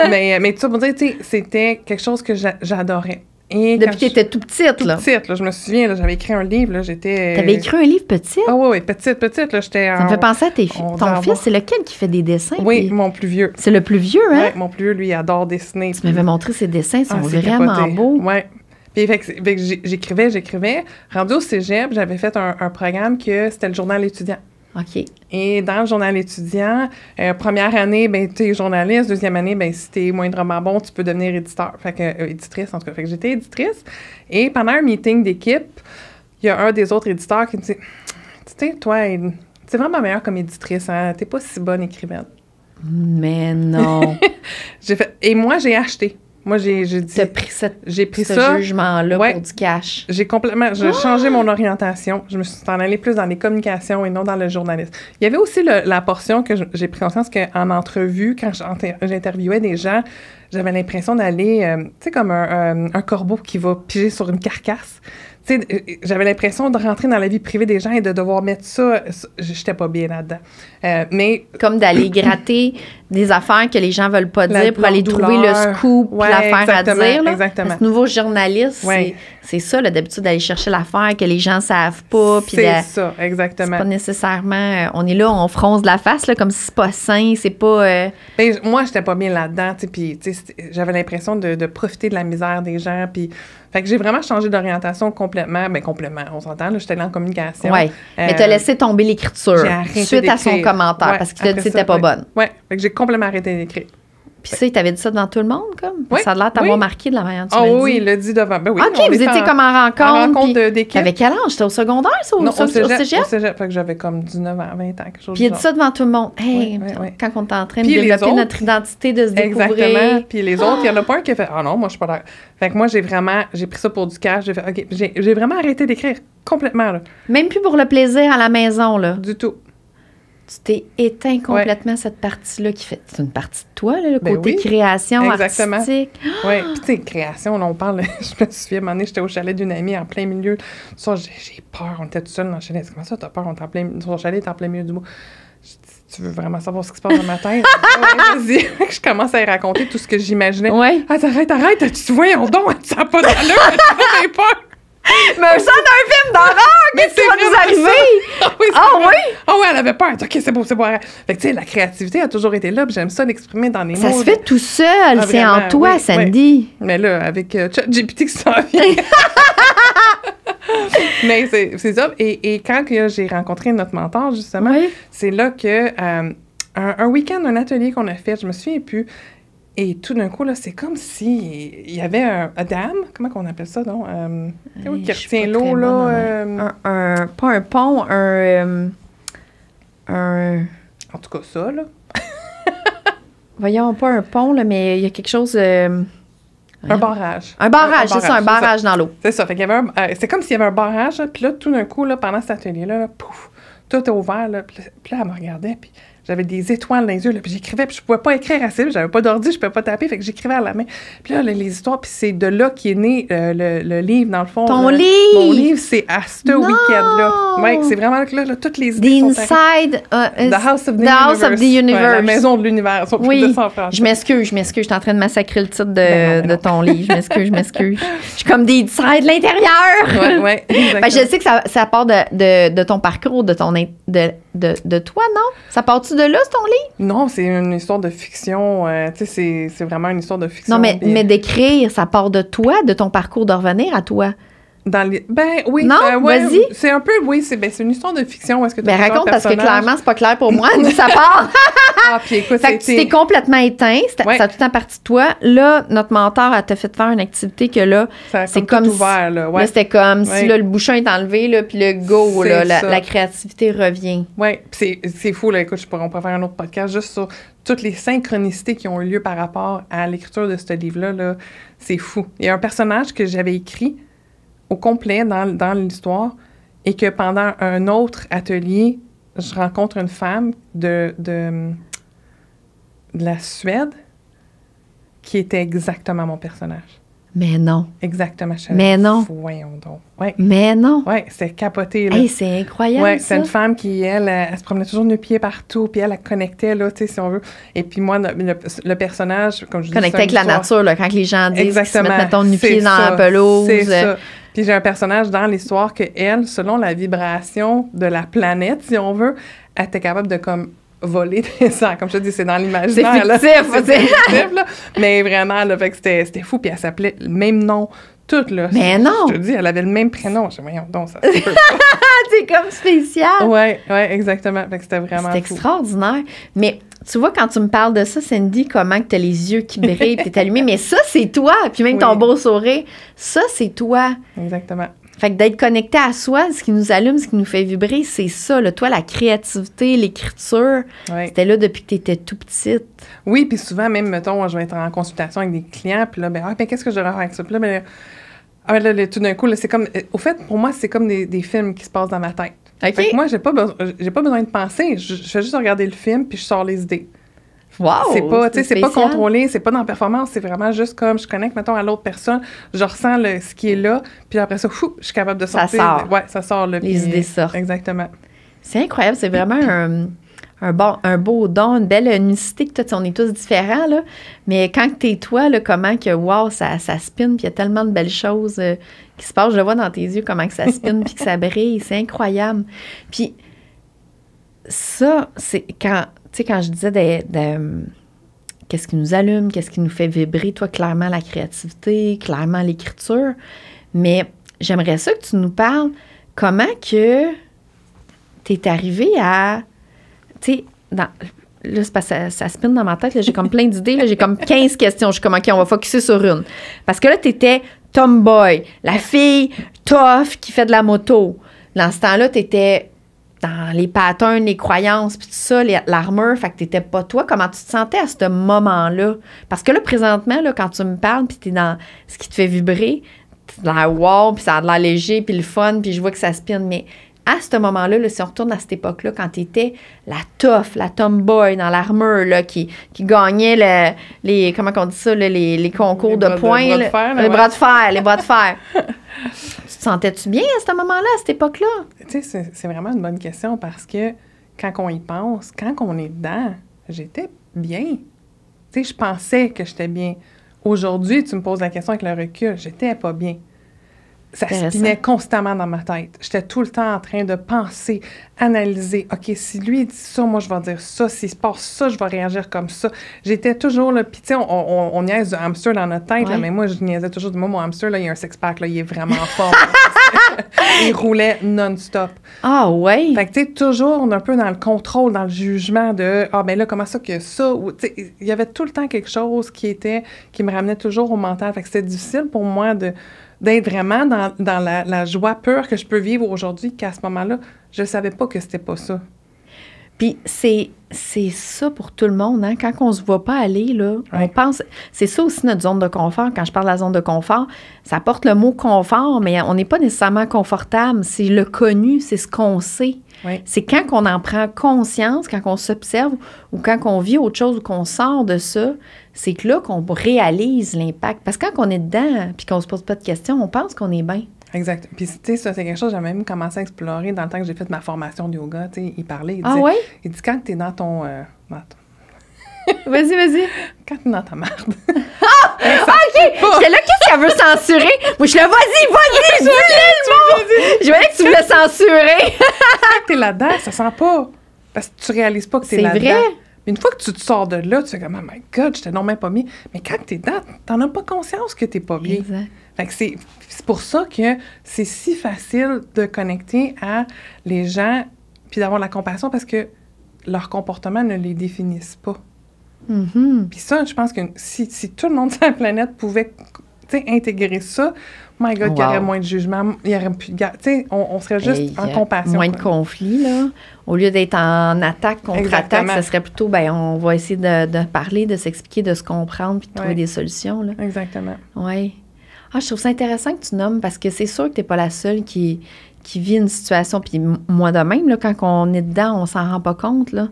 mais tout ça pour dire, tu sais, c'était quelque chose que j'adorais. Et depuis que t'étais tout petite, là. Petite, là. Je me souviens, là, j'avais écrit un livre, là, j'étais... T'avais écrit un livre petite? Ah oui, petite, là, j'étais... Ça me fait penser à ton fils, c'est lequel qui fait des dessins? Oui, puis... mon plus vieux. C'est le plus vieux, hein? Oui, mon plus vieux, lui, il adore dessiner. Tu m'avais montré ses dessins, ils sont vraiment beaux. Oui. Puis fait que j'écrivais. Rendu au cégep, j'avais fait un programme que c'était le journal étudiant. OK. Et dans le journal étudiant, première année, ben tu es journaliste. Deuxième année, ben si t'es moindrement bon, tu peux devenir éditeur. Fait que, éditrice, en tout cas. Fait que j'étais éditrice. Et pendant un meeting d'équipe, il y a un des autres éditeurs qui me dit, tu sais, toi, c'est vraiment meilleur comme éditrice, hein? T'es pas si bonne écrivaine. Mais non. Et moi, j'ai acheté. Moi, j'ai dit... T'as pris ce ça, jugement-là pour du cash. J'ai changé mon orientation. Je me suis en allée plus dans les communications et non dans le journalisme. Il y avait aussi la portion que j'ai pris conscience qu'en entrevue, quand j'interviewais des gens, j'avais l'impression d'aller, tu sais, comme un corbeau qui va piger sur une carcasse. Tu sais, j'avais l'impression de rentrer dans la vie privée des gens et de devoir mettre ça. J'étais pas bien là-dedans. Mais comme d'aller gratter des affaires que les gens veulent pas dire pour aller trouver le scoop, l'affaire à dire. Là. Exactement. Parce que nouveau journaliste, c'est ça, là, d'habitude, d'aller chercher l'affaire que les gens savent pas. C'est ça, exactement. C'est pas nécessairement... on est là, on fronce de la face, là, comme si c'est pas sain, c'est pas... Ben, moi, j'étais pas bien là-dedans, tu sais, puis j'avais l'impression de profiter de la misère des gens, puis... Fait que j'ai vraiment changé d'orientation complètement. Ben, complètement, on s'entend, là, j'étais en communication. Oui, mais t'as laissé tomber l'écriture suite à son commentaire, parce qu'il t'a dit que c'était pas bonne. Oui, fait que j'ai complètement arrêté d'écrire. Puis ça, il t'avait dit ça devant tout le monde, comme? Oui, ça a l'air de t'avoir marqué de la manière dont tu m'as dit. Oui, il l'a dit devant. Ben oui, OK, vous étiez comme en rencontre. En rencontre d'équipe. T'avais quel âge? C'était au secondaire, ça? Non, au cégep? Au cégep, fait que j'avais comme 19 ans, 20 ans, quelque chose. Puis il a dit ça devant tout le monde. Hey, quand on était en train de développer notre identité, de se découvrir. Exactement. Puis les autres, il y en a pas un qui a fait « Ah non, moi, je suis pas d'accord. » Fait que moi, j'ai pris ça pour du cash. J'ai fait « OK. » J'ai vraiment arrêté d'écrire complètement, là. Même plus pour le plaisir à la maison, là. Du tout. Tu t'es éteint complètement cette partie-là qui fait... C'est une partie de toi, là, le côté création artistique. Oui, puis tu sais, création, là, on parle... Je me souviens, à un moment donné, j'étais au chalet d'une amie en plein milieu. Ça, j'ai peur, on était tout seul dans le chalet. Comment ça, t'as peur? Son chalet est en plein milieu du bois. Je dis, tu veux vraiment savoir ce qui se passe dans ma tête? Vas-y. Je commence à y raconter tout ce que j'imaginais. Ouais. Ah, arrête, tu voyons donc, ça n'a pas d'allure, j'ai peur. Mais ça, d'un film d'horreur, qu'est-ce qui va nous arriver? Ah oui, elle avait peur. OK, c'est beau. Fait que, tu sais, la créativité a toujours été là, puis j'aime ça l'exprimer dans les mots. Ça se fait tout seul, c'est vraiment, en toi, Sandy. Oui. Mais là, avec ChatGPT qui s'en vient. Mais c'est ça. Et quand j'ai rencontré notre mentor, justement, c'est là que un week-end, un atelier qu'on a fait, je me souviens plus. Et tout d'un coup, là, c'est comme si il y avait un dam, comment qu'on appelle ça, non? Qui retient l'eau, là. Pas un pont, En tout cas, ça, là. Voyons, pas un pont, là, mais il y a quelque chose... Un barrage. Un barrage, c'est ça, un barrage dans l'eau. C'est ça. Fait qu'il y avait c'est comme s'il y avait un barrage, puis là, tout d'un coup, là, pendant cet atelier-là, là, pouf, tout est ouvert, là, puis là, elle me regardait, puis j'avais des étoiles dans les yeux, là, puis j'écrivais, puis je pouvais pas écrire assez vite, j'avais pas d'ordi, je pouvais pas taper, fait que j'écrivais à la main. Puis là, les histoires, puis c'est de là qu'est né le livre, dans le fond. Ton livre? Mon livre, c'est à ce week-end-là. Oui, c'est vraiment là, toutes les idées sont Inside... The House of the Universe. Ouais, la maison de l'univers. Oui, je m'excuse, je suis en train de massacrer le titre de ton livre. Je m'excuse. Je suis comme des Inside de l'intérieur. Oui, exactement. Je sais que ça part de ton parcours, de toi, non? Ça part-tu de là, c'est ton livre? Non, c'est une histoire de fiction. Tu sais, c'est vraiment une histoire de fiction. Non, mais d'écrire, ça part de toi, de ton parcours, de revenir à toi. Ben oui. Non, vas-y. C'est un peu, oui, c'est une histoire de fiction. Est-ce que tu raconte, parce que clairement, c'est pas clair pour moi d'où ça part. Puis écoute, tu t'es complètement éteint, ça a tout en partie de toi. Là, notre mentor, elle t'a fait faire une activité que là, c'est comme tout ouvert, là. Ouais. Là, c'était comme si là, le bouchon est enlevé, là, puis le go, là, la créativité revient. Oui, c'est fou, là. Écoute, on pourrait faire un autre podcast juste sur toutes les synchronicités qui ont eu lieu par rapport à l'écriture de ce livre-là. Là. C'est fou. Il y a un personnage que j'avais écrit au complet dans l'histoire et que pendant un autre atelier, je rencontre une femme de la Suède qui était exactement mon personnage. Mais non. Exactement. Mais non. Voyons donc. Ouais. Mais non. Oui, c'est capoté. Là. Hey, c'est incroyable. Oui, c'est une femme qui, elle se promenait toujours de pieds partout, puis elle connectait, là, tu sais, si on veut. Et puis moi, le personnage, comme je dis, connecter avec la nature, là, quand les gens disent qu'ils se mettent, mettons, nu-pieds dans la pelouse. C'est ça. Puis j'ai un personnage dans l'histoire que elle, selon la vibration de la planète, si on veut, elle était capable de, comme, voler des airs. Comme je te dis, c'est dans l'imaginaire. C'est fictif, là. Mais vraiment, là, fait que c'était fou. Puis elle s'appelait le même nom. Toutes, là. Mais non! Je te dis, elle avait le même prénom. Je dis, voyons donc, ça se peut pas. C'est comme spécial. Ouais, exactement. Fait que c'était vraiment C'est fou. extraordinaire. Mais tu vois, quand tu me parles de ça, Cindy, comment que tu as les yeux qui brillent, puis t'es allumée, mais ça, c'est toi. Puis même ton beau sourire, ça, c'est toi. Exactement. Fait que d'être connecté à soi, ce qui nous allume, ce qui nous fait vibrer, c'est ça. Là. Toi, la créativité, l'écriture, c'était là depuis que tu étais tout petite. Oui, puis souvent, même, mettons, je vais être en consultation avec des clients, puis là, qu'est-ce que je devrais faire avec ça? Puis là, tout d'un coup, là, c'est comme... Au fait, pour moi, c'est comme des films qui se passent dans ma tête. OK. Fait que moi, j'ai pas besoin de penser. Je fais juste regarder le film, puis je sors les idées. Wow! C'est pas contrôlé, c'est pas dans la performance, c'est vraiment juste comme je connecte, mettons, à l'autre personne, je ressens ce qui est là, puis après ça, je suis capable de sortir. Ça sort. Ouais, ça sort. Là, les idées sortent. Exactement. C'est incroyable, c'est vraiment un beau don, une belle unicité que on est tous différents, là. Mais quand t'es toi, là, comment que, wow, ça spin, puis il y a tellement de belles choses qui se passent. Je le vois dans tes yeux, comment que ça spin, puis que ça brille. C'est incroyable. Puis ça, c'est quand... Tu sais, quand je disais qu'est-ce qui nous allume, qu'est-ce qui nous fait vibrer, toi, clairement, la créativité, clairement, l'écriture. Mais j'aimerais ça que tu nous parles comment que t'es arrivé à... Tu sais, là, c'est parce que ça spin dans ma tête. Là, j'ai comme plein d'idées. Là, j'ai comme 15 questions. Je suis comme, OK, on va focusser sur une. Parce que là, t'étais tomboy, la fille tough qui fait de la moto. Dans ce temps-là, t'étais... dans les patterns, les croyances, puis tout ça, l'armure, fait que t'étais pas toi. Comment tu te sentais à ce moment-là? Parce que là, présentement, là, quand tu me parles, puis t'es dans ce qui te fait vibrer, t'es dans la wow, puis ça a de l'air léger, puis le fun, puis je vois que ça spin. Mais à ce moment-là, là, si on retourne à cette époque-là, quand t'étais la tough, la tomboy dans l'armure, là, qui gagnait les comment on dit ça, là, les concours de points. Les bras de fer. Tu te sentais-tu bien à ce moment-là, à cette époque-là? Tu sais, c'est vraiment une bonne question parce que quand on y pense, quand on est dedans, j'étais bien. Tu sais, je pensais que j'étais bien. Aujourd'hui, tu me poses la question avec le recul, j'étais pas bien. Ça spinait constamment dans ma tête. J'étais tout le temps en train de penser, analyser. OK, si lui dit ça, moi, je vais dire ça. S'il se passe ça, je vais réagir comme ça. J'étais toujours là. Puis, tu sais, on niaise du hamster dans notre tête, là, mais moi, je niaisais toujours du mot, mon hamster, là, il y a un six-pack, là, il est vraiment fort. Il roulait non-stop. Ah, ouais. Fait que, tu sais, toujours, on est un peu dans le contrôle, dans le jugement de ben là, comment ça que ça? Ou, tu sais, il y avait tout le temps quelque chose qui me ramenait toujours au mental. Fait que c'était difficile pour moi d'être vraiment dans la joie pure que je peux vivre aujourd'hui, qu'à ce moment-là, je savais pas que c'était pas ça. Puis c'est ça pour tout le monde, hein? Quand on se voit pas aller, là, on pense... C'est ça aussi notre zone de confort. Quand je parle de la zone de confort, ça porte le mot confort, mais on n'est pas nécessairement confortable. C'est le connu, c'est ce qu'on sait. Oui. C'est quand on en prend conscience, quand on s'observe ou quand on vit autre chose ou qu'on sort de ça, c'est que là qu'on réalise l'impact. Parce que quand on est dedans puis qu'on se pose pas de questions, on pense qu'on est bien. Exact. Puis, tu sais, ça, c'est quelque chose que j'ai même commencé à explorer dans le temps que j'ai fait ma formation de yoga. Tu sais, il parlait, il disait... Ah ouais? Il dit, quand t'es dans ton... Vas-y. Quand t'es dans ta merde. OK! J'étais là, qu'est-ce qu'elle veut censurer? Moi, je suis là, vas-y, dis-le le mot! Je voulais que tu voulais censurer. Quand t'es là-dedans, ça sent pas. Parce que tu réalises pas que t'es là-dedans. C'est vrai? Mais une fois que tu te sors de là, tu fais comme, oh my God, j'étais non même pas bien. Mais quand t'es dedans, t'en as pas conscience que t'es pas bien. Exact. Fait que c'est pour ça que c'est si facile de connecter à les gens puis d'avoir de la compassion parce que leur comportement ne les définissent pas. Mm-hmm. Puis ça, je pense que si tout le monde sur la planète pouvait intégrer ça, my God, il y aurait moins de jugement, il y aurait plus de... Tu sais, on serait juste en compassion. Moins de conflits, là. Au lieu d'être en attaque, contre-attaque, ça serait plutôt, on va essayer de parler, de s'expliquer, de se comprendre puis de trouver des solutions, là. Exactement. Oui. Ah, je trouve ça intéressant que tu nommes parce que c'est sûr que tu n'es pas la seule qui vit une situation. Puis moi de même, là, quand on est dedans, on s'en rend pas compte, là.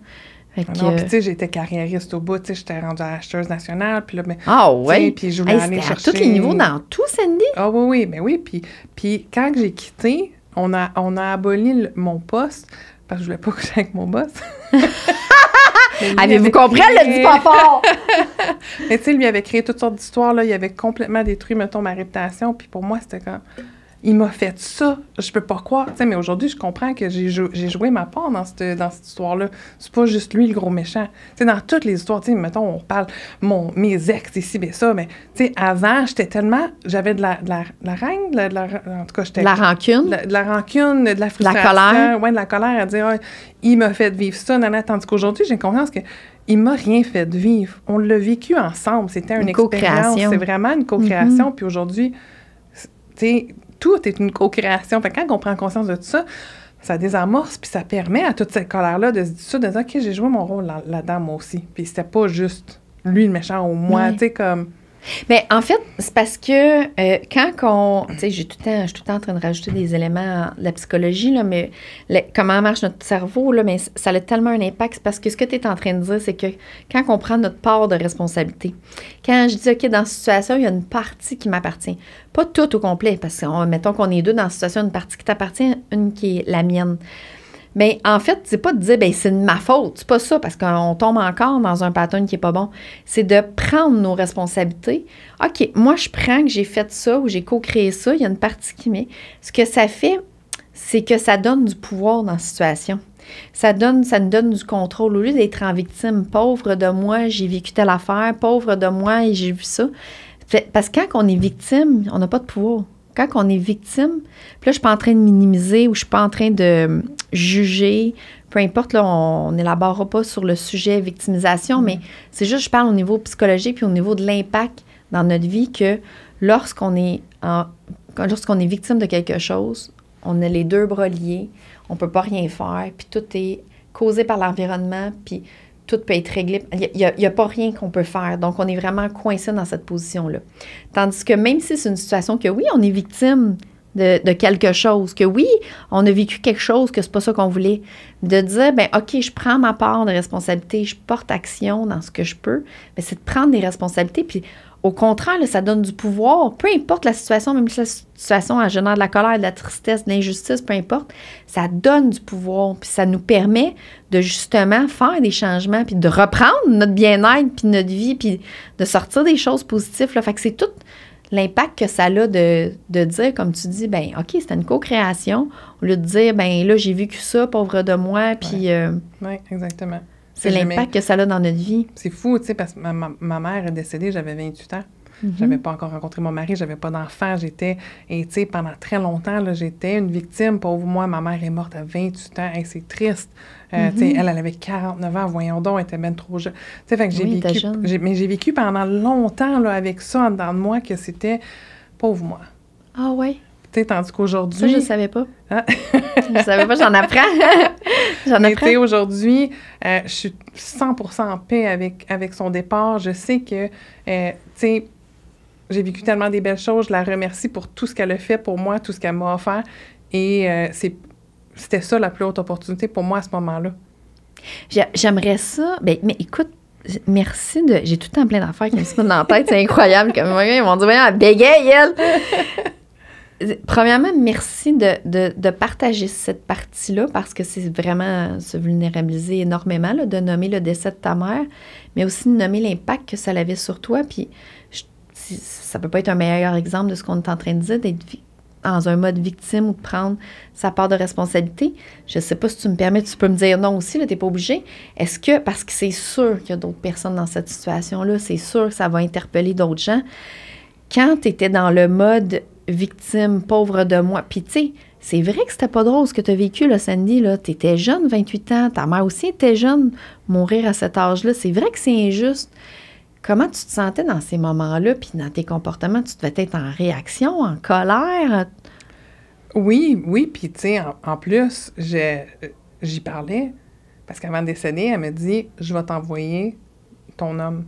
Non, puis tu sais, j'étais carriériste au bout, tu sais, j'étais rendue acheteuse nationale, puis là, ah ouais? Puis je voulais aller chercher... à tous les niveaux, dans tout, Cindy? Ah oui, ben oui, puis quand j'ai quitté, on a aboli mon poste, parce que je voulais pas coucher avec mon boss. Avez-vous compris? Elle l'a dit pas fort! Mais tu sais, lui avait créé toutes sortes d'histoires, là, il avait complètement détruit, mettons, ma réputation, puis pour moi, c'était comme... il m'a fait ça. Je peux pas croire. Tu sais, mais aujourd'hui, je comprends que j'ai joué ma part dans cette histoire-là. C'est pas juste lui, le gros méchant. Tu sais, dans toutes les histoires, tu sais, mettons, on parle mes ex, ici, mais ça, mais, tu sais, avant, j'avais de la reine, en tout cas, j'étais... La rancune. De la rancune, de la frustration. La colère. Ouais, de la colère à dire, il m'a fait vivre ça, nana. Tandis qu'aujourd'hui, j'ai confiance que il m'a rien fait vivre. On l'a vécu ensemble. C'était une expérience. C'est vraiment une co-création. Puis aujourd'hui, tu sais, tout est une co-création. Fait que quand on prend conscience de tout ça, ça désamorce, puis ça permet à toute cette colère-là de se dire, OK, j'ai joué mon rôle là-dedans, moi aussi. Puis c'était pas juste lui le méchant ou moi, tu sais, comme... Mais en fait, c'est parce que tu sais, je suis tout le temps en train de rajouter des éléments de la psychologie, là, mais comment marche notre cerveau, là, mais ça a tellement un impact. C'est parce que ce que tu es en train de dire, c'est que quand on prend notre part de responsabilité, quand je dis, OK, dans cette situation, il y a une partie qui m'appartient. Pas tout au complet, parce que mettons qu'on est deux dans cette situation, une partie qui t'appartient, une qui est la mienne. Mais en fait, c'est pas de dire, c'est de ma faute. C'est pas ça, parce qu'on tombe encore dans un pattern qui est pas bon. C'est de prendre nos responsabilités. OK, moi, je prends que j'ai fait ça ou j'ai co-créé ça. Il y a une partie qui met. Ce que ça fait, c'est que ça donne du pouvoir dans la situation. Ça nous donne du contrôle. Au lieu d'être en victime, pauvre de moi, j'ai vécu telle affaire, pauvre de moi, et j'ai vu ça. Parce que quand on est victime, on n'a pas de pouvoir. Quand on est victime, puis là, je suis pas en train de minimiser ou je suis pas en train de juger, peu importe, là, on n'élaborera pas sur le sujet victimisation, mais c'est juste, je parle au niveau psychologique puis au niveau de l'impact dans notre vie que lorsqu'on est victime de quelque chose, on a les deux bras liés, on peut pas rien faire, puis tout est causé par l'environnement, puis tout peut être réglé. Il y a pas rien qu'on peut faire. Donc, on est vraiment coincé dans cette position-là. Tandis que même si c'est une situation que, oui, on est victime de quelque chose, que oui, on a vécu quelque chose, que c'est pas ça qu'on voulait, de dire, OK, je prends ma part de responsabilité, je porte action dans ce que je peux, c'est de prendre des responsabilités, puis au contraire, là, ça donne du pouvoir, peu importe la situation, même si la situation elle génère de la colère, de la tristesse, de l'injustice, peu importe, ça donne du pouvoir, puis ça nous permet de justement faire des changements, puis de reprendre notre bien-être, puis notre vie, puis de sortir des choses positives. Là. Fait que c'est tout l'impact que ça a de dire, comme tu dis, OK, c'était une co-création, au lieu de dire, là, j'ai vécu ça, pauvre de moi, puis... Oui, exactement. C'est l'impact que ça a dans notre vie. C'est fou, tu sais, parce que ma mère est décédée, j'avais 28 ans. J'avais pas encore rencontré mon mari, j'avais pas d'enfant, et tu sais, pendant très longtemps, là, j'étais une victime. Pauvre moi, ma mère est morte à 28 ans, hey, c'est triste. Tu sais, elle avait 49 ans, voyons donc, elle était bien trop jeune. Tu sais, fait que j'ai vécu pendant longtemps, là, avec ça en dedans de moi, que c'était pauvre moi. Ah ouais? Tandis qu'aujourd'hui... Ça, je ne savais pas. Hein? Je ne savais pas, j'en apprends. Mais aujourd'hui, je suis 100% en paix avec son départ. Je sais que, j'ai vécu tellement des belles choses. Je la remercie pour tout ce qu'elle a fait pour moi, tout ce qu'elle m'a offert. Et c'était ça la plus haute opportunité pour moi à ce moment-là. J'aimerais ça... mais écoute, merci de... J'ai tout le temps plein d'affaires qui me se mettent dans la tête. C'est incroyable. Comme ils m'ont dit, elle bégaye, elle! Premièrement, merci de partager cette partie-là parce que c'est vraiment se vulnérabiliser énormément, là, de nommer le décès de ta mère, mais aussi de nommer l'impact que ça avait sur toi. Puis ça peut pas être un meilleur exemple de ce qu'on est en train de dire, d'être dans un mode victime ou de prendre sa part de responsabilité. Je sais pas si tu me permets, tu peux me dire non aussi, là, t'es pas obligé. Est-ce que, parce que c'est sûr qu'il y a d'autres personnes dans cette situation-là, c'est sûr que ça va interpeller d'autres gens. Quand tu étais dans le mode victime, pauvre de moi. Puis, tu sais, c'est vrai que c'était pas drôle ce que tu as vécu, là, Sandy. Tu étais jeune, 28 ans. Ta mère aussi était jeune. Mourir à cet âge-là, c'est vrai que c'est injuste. Comment tu te sentais dans ces moments-là? Puis, dans tes comportements, tu devais être en réaction, en colère? Oui. Puis, tu sais, en plus, j'y parlais. Parce qu'avant de décéder, elle me dit, je vais t'envoyer ton homme.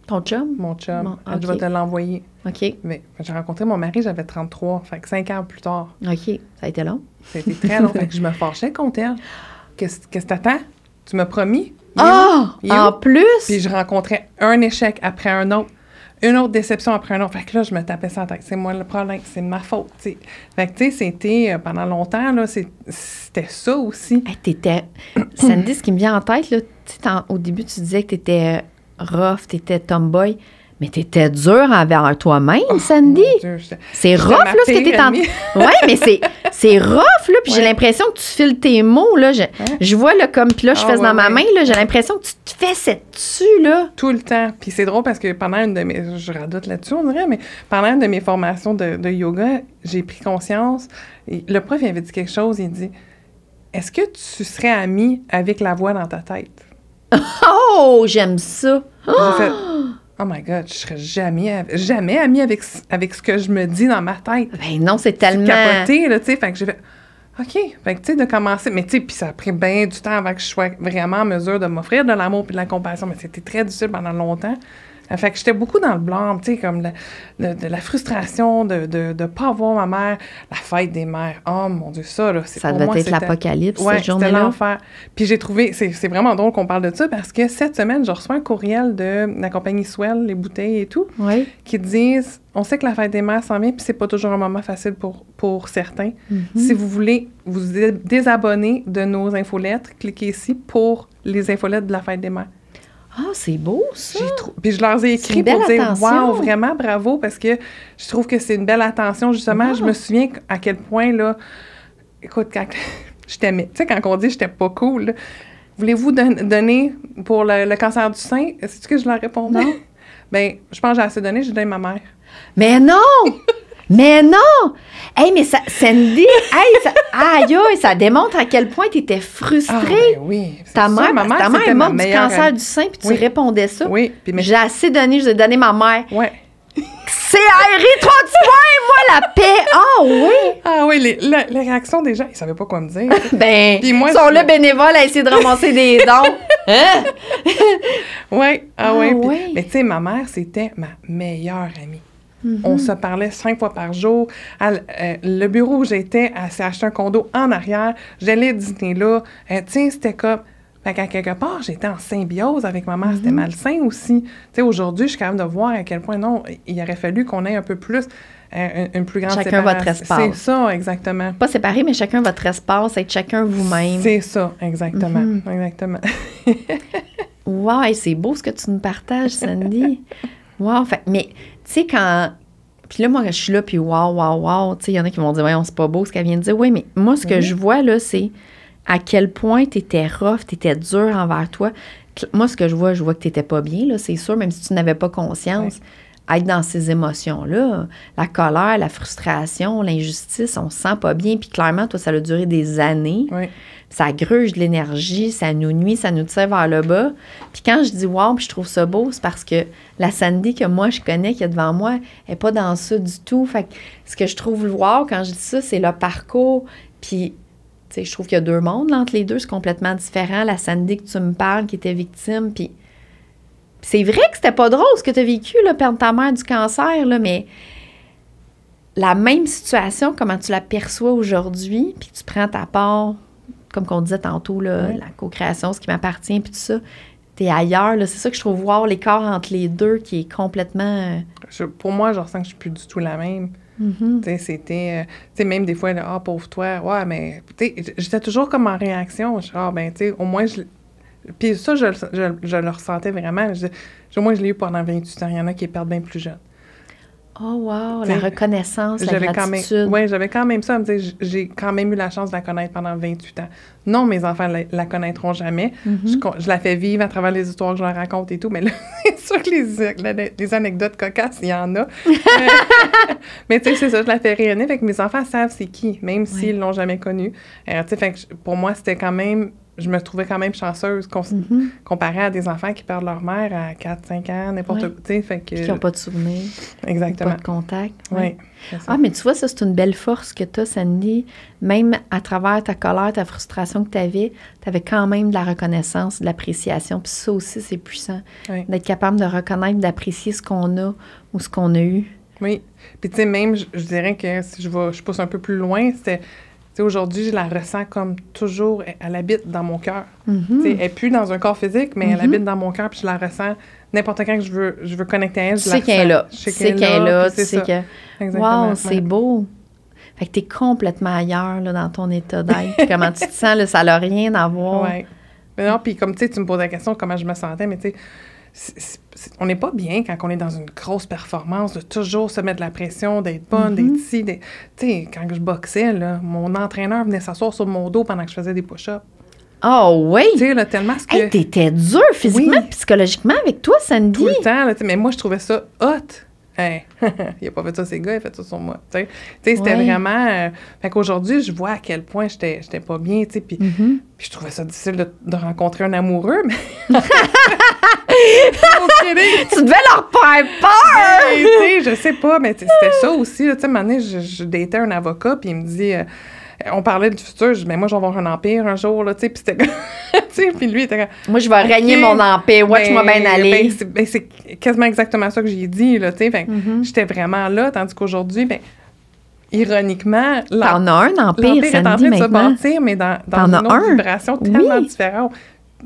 Ton chum? Mon chum. Bon, okay. Je vais te l'envoyer. OK. Mais j'ai rencontré mon mari, j'avais 33. Fait que 5 ans plus tard. OK. Ça a été long? Ça a été très long. Fait que je me fâchais contre elle. Qu'est-ce que t'attends? Tu m'as promis? En plus? Puis je rencontrais un échec après un autre. Une autre déception après un autre. Fait que là, je me tapais ça en tête. C'est moi le problème. C'est de ma faute. T'sais. Fait que, tu sais, c'était pendant longtemps, là, c'était ça aussi. Hey, Sandy, ce qui me vient en tête, là, au début, tu disais que t'étais rough, t'étais tomboy, Mais t'étais dure envers toi-même, Sandy. Mon Dieu, c'est rough, là, ce que t'es en... Oui, mais c'est rough, là, puis j'ai l'impression que tu files tes mots, là. Je vois, là, comme, puis là, je fais dans ma main, là, j'ai l'impression que tu te fais dessus, là. Tout le temps. Puis c'est drôle parce que pendant une de mes... Je radote là-dessus, on dirait, mais pendant une de mes formations de yoga, j'ai pris conscience. Et le prof, il avait dit quelque chose, il dit, est-ce que tu serais amie avec la voix dans ta tête? Oh, j'aime ça. J'ai fait, oh my God, je serais jamais amie avec ce que je me dis dans ma tête. Ben non, c'est tellement... capoté, là, tu sais, fait que j'ai fait, OK, fait que, tu sais, de commencer, mais tu sais, puis ça a pris bien du temps avant que je sois vraiment en mesure de m'offrir de l'amour et de la compassion, mais c'était très difficile pendant longtemps. Fait que j'étais beaucoup dans le blâme, tu sais, comme de la frustration de pas voir ma mère, la fête des mères. Oh mon Dieu, ça, là, c'est ça pour devait moi, être l'apocalypse, cette journée-là. c'était l'enfer. Puis j'ai trouvé, c'est vraiment drôle qu'on parle de ça parce que cette semaine, je reçois un courriel de la compagnie Swell, les bouteilles et tout, qui disent, on sait que la fête des mères s'en vient, puis c'est pas toujours un moment facile pour certains. Si vous voulez vous désabonner de nos infolettres, cliquez ici pour les infolettres de la fête des mères. Ah, c'est beau, ça! Puis je leur ai écrit pour dire « Wow, vraiment, bravo! » Parce que je trouve que c'est une belle attention. Justement, je me souviens à quel point, là... Écoute, quand je t'aimais... Tu sais, quand on dit « j'étais pas cool », là, voulez-vous donner pour le cancer du sein? C'est ce que je leur répondais? Non. Bien, je pense que j'ai assez donné, j'ai donné ma mère. Mais non! Mais non! Hey, mais ça, Sandy, aïe, ça démontre à quel point tu étais frustrée. Ah, ben oui. Ta mère est morte du cancer du sein, puis tu répondais ça. Oui. J'ai assez donné, je vais donner ma mère. Oui. C'est aéré, 3 petits points, moi, la paix. Ah oui! Ah oui, les réactions des gens, ils savaient pas quoi me dire. Ben, ils sont là bénévoles à essayer de ramasser des dons. Hein? Oui, oui. Mais tu sais, ma mère, c'était ma meilleure amie. On se parlait 5 fois par jour. Le bureau où j'étais, elle s'est acheté un condo en arrière. J'allais dîner là. Tu sais, c'était comme... Fait qu'à quelque part, j'étais en symbiose avec ma mère. C'était malsain aussi. Tu sais, aujourd'hui, je suis capable de voir à quel point, non, il aurait fallu qu'on ait un peu plus... une plus grande chacun votre espace. C'est ça, exactement. Pas séparé, mais chacun votre espace, être chacun vous-même. C'est ça, exactement. Exactement. Wow, c'est beau ce que tu nous partages, Sandy. Wow, fait, mais... Tu sais, quand... Puis là, moi, je suis là, puis wow, tu sais, il y en a qui vont dire, voyons, c'est pas beau ce qu'elle vient de dire. Oui, mais moi, ce que je vois, là, c'est à quel point t'étais rough, t'étais dur envers toi. Moi, ce que je vois que t'étais pas bien, là, c'est sûr, même si tu n'avais pas conscience. Être dans ces émotions-là, la colère, la frustration, l'injustice, on se sent pas bien. Puis clairement, toi, ça a duré des années. Oui. Ça gruge de l'énergie, ça nous nuit, ça nous tire vers le bas. Puis quand je dis « wow », puis je trouve ça beau, c'est parce que la Sandy que moi, je connais, qui est devant moi, elle n'est pas dans ça du tout. Fait que ce que je trouve wow quand je dis ça, c'est le parcours. Puis, tu sais, je trouve qu'il y a 2 mondes là, entre les deux, c'est complètement différent. La Sandy que tu me parles, qui était victime, puis c'est vrai que c'était pas drôle ce que tu as vécu, là, perdre ta mère du cancer, là, mais la même situation, comment tu la perçois aujourd'hui, puis tu prends ta part, comme qu'on disait tantôt, là, la co-création, ce qui m'appartient, puis tout ça, t'es ailleurs, là, c'est ça que je trouve voir l'écart entre les deux qui est complètement... Pour moi, je ressens que je suis plus du tout la même. Tu sais, c'était... tu sais, même des fois, « Ah, pauvre toi, ouais, mais... » Tu sais, j'étais toujours comme en réaction. « Ah, ben, tu sais, au moins, je... » Puis ça, je le ressentais vraiment. Au moins, je l'ai eu pendant 28 ans. Il y en a qui perdent bien plus jeunes. Oh wow, la reconnaissance, la gratitude. Oui, j'avais quand même ça à me dire, j'ai quand même eu la chance de la connaître pendant 28 ans. Non, mes enfants la connaîtront jamais. Je la fais vivre à travers les histoires que je leur raconte et tout, mais là, c'est sûr que les anecdotes cocasses, il y en a. Mais tu sais, c'est ça, je la fais rayonner, fait que mes enfants savent c'est qui, même s'ils l'ont jamais connu. Tu sais, fait que pour moi, c'était quand même... Je me trouvais quand même chanceuse comparée à des enfants qui perdent leur mère à 4-5 ans, n'importe quoi. Tu sais, fait que... Qui n'ont pas de souvenirs. Exactement. Pas de contact. Oui. Ah, mais tu vois, ça, c'est une belle force que tu as, Sandy. Même à travers ta colère, ta frustration que tu avais quand même de la reconnaissance, de l'appréciation. Puis ça aussi, c'est puissant. Oui. D'être capable de reconnaître, d'apprécier ce qu'on a ou ce qu'on a eu. Oui. Puis tu sais, même, je dirais que si je pousse un peu plus loin, c'était... Tu sais, aujourd'hui, je la ressens comme toujours, elle habite dans mon cœur. Tu sais, elle n'est plus dans un corps physique, mais elle habite dans mon cœur, puis je la ressens n'importe quand que je veux connecter à elle, je la ressens. Tu sais qu'elle est là. Tu sais qu'elle est là, tu sais que... Exactement. Wow, c'est beau. Fait que t'es complètement ailleurs, là, dans ton état d'être. Comment tu te sens, là, ça n'a rien à voir. Oui. Mais non, puis comme, tu sais, tu me poses la question comment je me sentais, mais tu sais, on n'est pas bien quand on est dans une grosse performance, de toujours se mettre de la pression, d'être bonne, d'être ici. Tu sais, quand je boxais, là, mon entraîneur venait s'asseoir sur mon dos pendant que je faisais des push-ups. Oh oui! Tu sais, là, tellement ce que... Hey, t'étais dure physiquement, psychologiquement avec toi, Sandy. Tout le temps, là, mais moi, je trouvais ça hot. Hey, il a pas fait ça, ces gars, il a fait ça sur moi. Tu sais, c'était vraiment... fait qu'aujourd'hui, je vois à quel point j'étais pas bien, tu sais, puis je trouvais ça difficile de rencontrer un amoureux, mais... Tu devais leur faire peur! Tu sais, je sais pas, mais c'était ça aussi, là, tu sais, un moment donné, je datais un avocat, puis il me dit... on parlait du futur, je dis, mais moi, je vais avoir un empire un jour, là, tu sais, puis c'était... tu sais, puis lui, il était comme... Moi, je vais régner mon empire, watch-moi bien aller. C'est quasiment exactement ça que j'ai dit, là, tu sais, fait j'étais vraiment là, tandis qu'aujourd'hui, ironiquement... T'en as un empire, Sandy, est en train de se bâtir, mais dans une autre vibration tellement différente.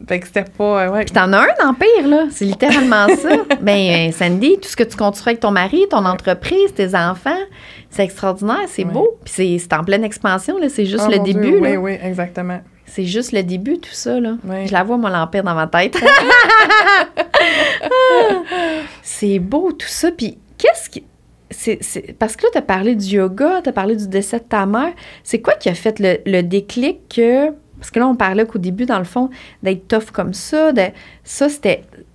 Fait que c'était pas... Puis t'en as un empire, là. C'est littéralement ça. Ben, Sandy, tout ce que tu construis avec ton mari, ton entreprise, tes enfants, c'est extraordinaire, c'est beau. Puis c'est en pleine expansion, là. C'est juste le début, là. Oui, exactement. C'est juste le début, tout ça, là. Je la vois, moi, l'empire dans ma tête. C'est beau, tout ça. Puis qu'est-ce qui... Parce que là, tu as parlé du yoga, tu as parlé du décès de ta mère. C'est quoi qui a fait le déclic que... Parce que là, on parlait qu'au début, dans le fond, d'être tough comme ça,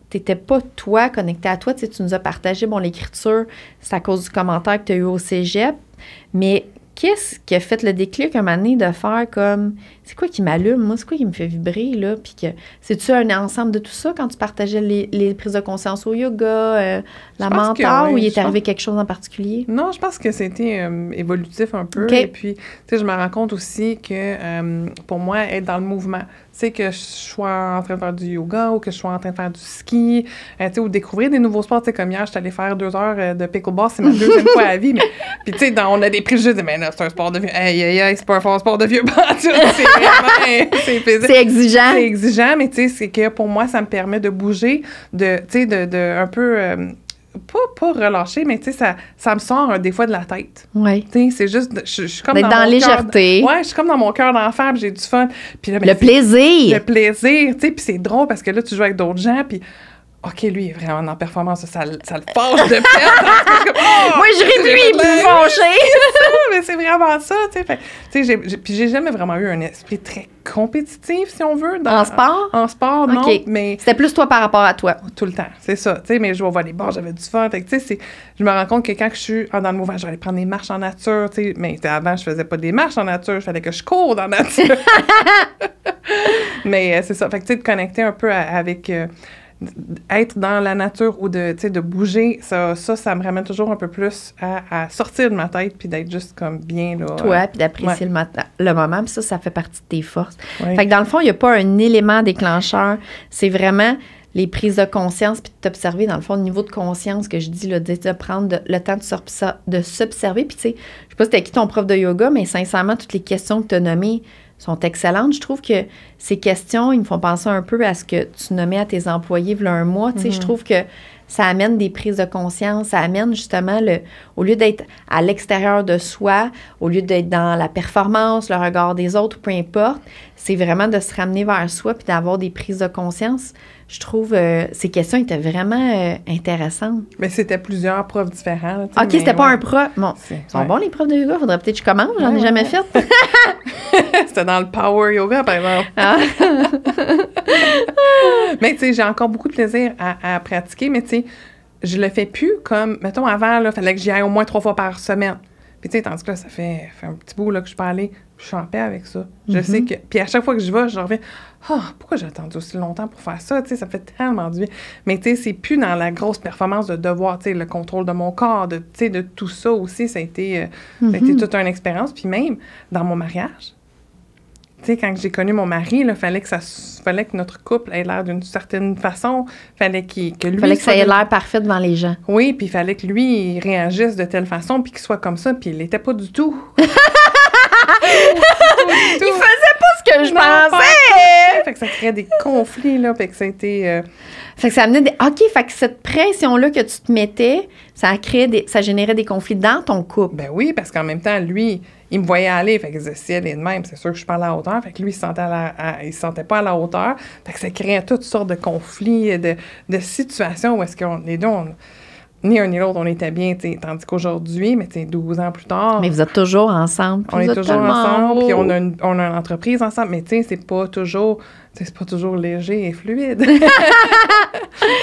t'étais pas toi, connecté à toi. Tu sais, tu nous as partagé, l'écriture, c'est à cause du commentaire que tu as eu au cégep. Mais qu'est-ce qui a fait le déclic, un moment donné, de faire comme... C'est quoi qui m'allume, moi? C'est quoi qui me fait vibrer, là? Puis que... C'est-tu un ensemble de tout ça quand tu partageais les prises de conscience au yoga, la mentor, ou il est arrivé quelque chose en particulier? Non, je pense que c'était évolutif un peu. Okay. Et puis, tu sais, je me rends compte aussi que, pour moi, être dans le mouvement, tu sais, que je sois en train de faire du yoga ou que je sois en train de faire du ski, tu sais, ou découvrir des nouveaux sports, tu sais, comme hier, je suis allée faire 2 heures de pickleball, c'est ma deuxième fois à la vie, mais... Puis, tu sais, on a des préjugés, mais là, c'est un sport de vieux. Aïe, c'est pas un sport de vieux, c'est vraiment... C'est exigeant. C'est exigeant, mais tu sais, c'est que pour moi, ça me permet de bouger, tu sais, de un peu... pas relâcher, mais tu sais, ça me sort des fois de la tête. Oui. Tu sais, c'est juste... Je suis comme d'être dans légèreté. Ouais, je suis comme dans mon cœur d'enfant, puis j'ai du fun. Puis là, le plaisir. Le plaisir, tu sais, puis c'est drôle parce que là, tu joues avec d'autres gens, puis... OK, lui, il est vraiment en performance, ça le fâche de perdre. Moi, je réduis pour fâcher. Mais c'est vraiment ça, tu sais. Tu sais, puis j'ai jamais vraiment eu un esprit très compétitif, si on veut. En sport? En sport, non, okay. mais... C'était plus toi par rapport à toi. Tout le temps, c'est ça. Tu sais, mais je vais voir les bars, j'avais du fun. Fait que, tu sais, je me rends compte que quand je suis dans le mouvement, je vais aller prendre des marches en nature, tu sais. Mais avant, je faisais pas des marches en nature, il fallait que je cours dans la nature. Mais c'est ça. Fait que, tu sais, de connecter un peu avec... être dans la nature ou de bouger, ça me ramène toujours un peu plus à sortir de ma tête puis d'être juste comme bien, là. Toi, puis d'apprécier le moment, puis ça fait partie de tes forces. Ouais. Fait que dans le fond, il n'y a pas un élément déclencheur, c'est vraiment les prises de conscience puis de t'observer, dans le fond, le niveau de conscience que je dis, là, de prendre le temps de s'observer. Puis tu sais, je sais pas si c'était qui ton prof de yoga, mais sincèrement, toutes les questions que tu as nommées sont excellentes. Je trouve que ces questions, ils me font penser un peu à ce que tu nommais à tes employés il y a un mois. Tu sais, je trouve que ça amène des prises de conscience, ça amène justement, au lieu d'être à l'extérieur de soi, au lieu d'être dans la performance, le regard des autres, peu importe, c'est vraiment de se ramener vers soi puis d'avoir des prises de conscience. Je trouve ces questions étaient vraiment intéressantes. Mais c'était plusieurs profs différents. Là, OK, c'était pas un prof. Bon, ils sont bons les profs de yoga, faudrait peut-être que je commande, j'en ai jamais fait. C'était dans le power yoga, par exemple. Ah. Mais tu sais, j'ai encore beaucoup de plaisir à pratiquer, mais tu sais, je le fais plus comme, mettons, avant, il fallait que j'y aille au moins 3 fois par semaine. Puis tu sais, tandis que là, ça fait un petit bout là, que je peux aller, je suis en paix avec ça. Je sais que... Puis à chaque fois que je vais, je reviens, pourquoi j'ai attendu aussi longtemps pour faire ça? Tu sais, ça fait tellement du bien. Mais tu sais, c'est plus dans la grosse performance de devoir, tu sais, le contrôle de mon corps, tu sais, de tout ça aussi, ça a été toute une expérience. Puis même dans mon mariage, tu sais, quand j'ai connu mon mari, il fallait que notre couple ait l'air d'une certaine façon. Fallait que ça ait l'air parfait devant les gens. Oui, puis il fallait que lui, il réagisse de telle façon, puis qu'il soit comme ça, puis il l'était pas du tout. Il faisait pas ce que je pensais! Fait que ça créait des conflits, là, fait que ça a été... Fait que ça amenait des... OK, fait que cette pression-là que tu te mettais, ça générait des conflits dans ton couple. Ben oui, parce qu'en même temps, lui... il me voyait aller, fait qu'il disait, si elle est de même, c'est sûr que je suis pas à la hauteur. Fait que lui, il se sentait pas à la hauteur. Fait que ça créait toutes sortes de conflits, de situations où est-ce que les deux, ni un ni l'autre, on était bien, tandis qu'aujourd'hui, mais 12 ans plus tard... Mais vous êtes toujours ensemble. On est toujours ensemble, puis on a une entreprise ensemble, mais c'est pas toujours léger et fluide.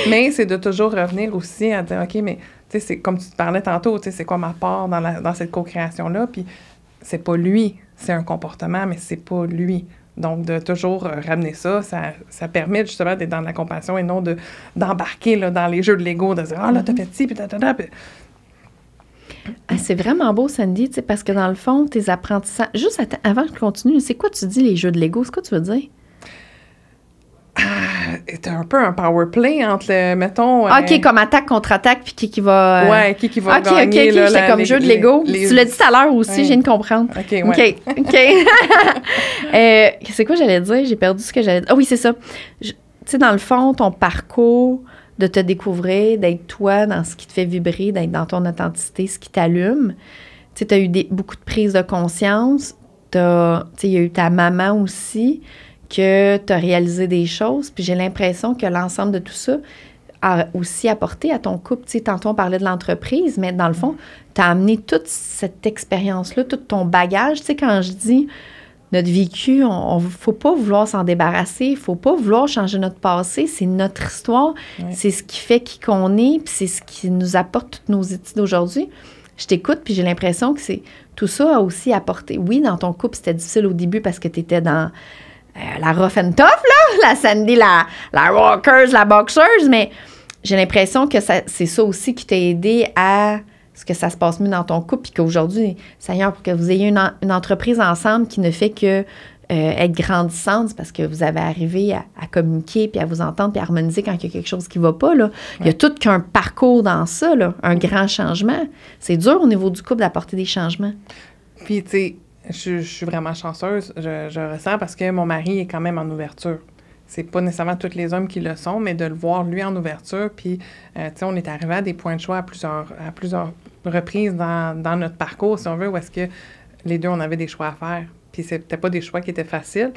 Mais c'est de toujours revenir aussi à dire, OK, mais c'est comme tu te parlais tantôt, c'est quoi ma part dans cette co-création-là, puis c'est pas lui, c'est un comportement, mais c'est pas lui. Donc, de toujours ramener ça permet justement d'être dans la compassion et non d'embarquer là, dans les jeux de l'ego, de dire « Ah, là, t'as fait ci, puis puis... » C'est vraiment beau, Sandy, parce que dans le fond, tes apprentissages... Juste avant que je continue, c'est quoi tu dis, les jeux de l'ego? C'est quoi tu veux dire? C'est un peu un power play entre, mettons... OK, comme attaque contre attaque, puis qui va... Ouais, qui va gagner. OK, j'étais comme jeu de Lego. Tu l'as dit tout à l'heure aussi, je viens de comprendre. OK, ouais. OK. C'est quoi j'allais dire? J'ai perdu ce que j'allais dire. Ah oui, c'est ça. Tu sais, dans le fond, ton parcours de te découvrir, d'être toi dans ce qui te fait vibrer, d'être dans ton authenticité, ce qui t'allume. Tu sais, tu as eu beaucoup de prises de conscience. Tu sais, il y a eu ta maman aussi, que tu as réalisé des choses. Puis j'ai l'impression que l'ensemble de tout ça a aussi apporté à ton couple. Tu sais, tantôt, on parlait de l'entreprise, mais dans le fond, tu as amené toute cette expérience-là, tout ton bagage. Tu sais, quand je dis notre vécu, il ne faut pas vouloir s'en débarrasser, il ne faut pas vouloir changer notre passé. C'est notre histoire, c'est ce qui fait qui qu'on est, puis c'est ce qui nous apporte toutes nos études d'aujourd'hui. Je t'écoute, puis j'ai l'impression que tout ça a aussi apporté. Oui, dans ton couple, c'était difficile au début parce que tu étais dans... la rough and tough, là, la Sandy, la rockeuse, la boxeuse, mais j'ai l'impression que c'est ça aussi qui t'a aidé à ce que ça se passe mieux dans ton couple, puis qu'aujourd'hui, Seigneur, pour que vous ayez une entreprise ensemble qui ne fait que être grandissante, parce que vous avez arrivé à communiquer, puis à vous entendre, puis à harmoniser quand il y a quelque chose qui ne va pas, là. Il y a tout qu'un parcours dans ça, là, un grand changement. C'est dur au niveau du couple d'apporter des changements. Puis, tu sais, je suis vraiment chanceuse, je ressens, parce que mon mari est quand même en ouverture. C'est pas nécessairement tous les hommes qui le sont, mais de le voir, lui, en ouverture. Puis, tu sais, on est arrivé à des points de choix à plusieurs reprises dans notre parcours, si on veut, où est-ce que les deux, on avait des choix à faire. Puis, c'était pas des choix qui étaient faciles,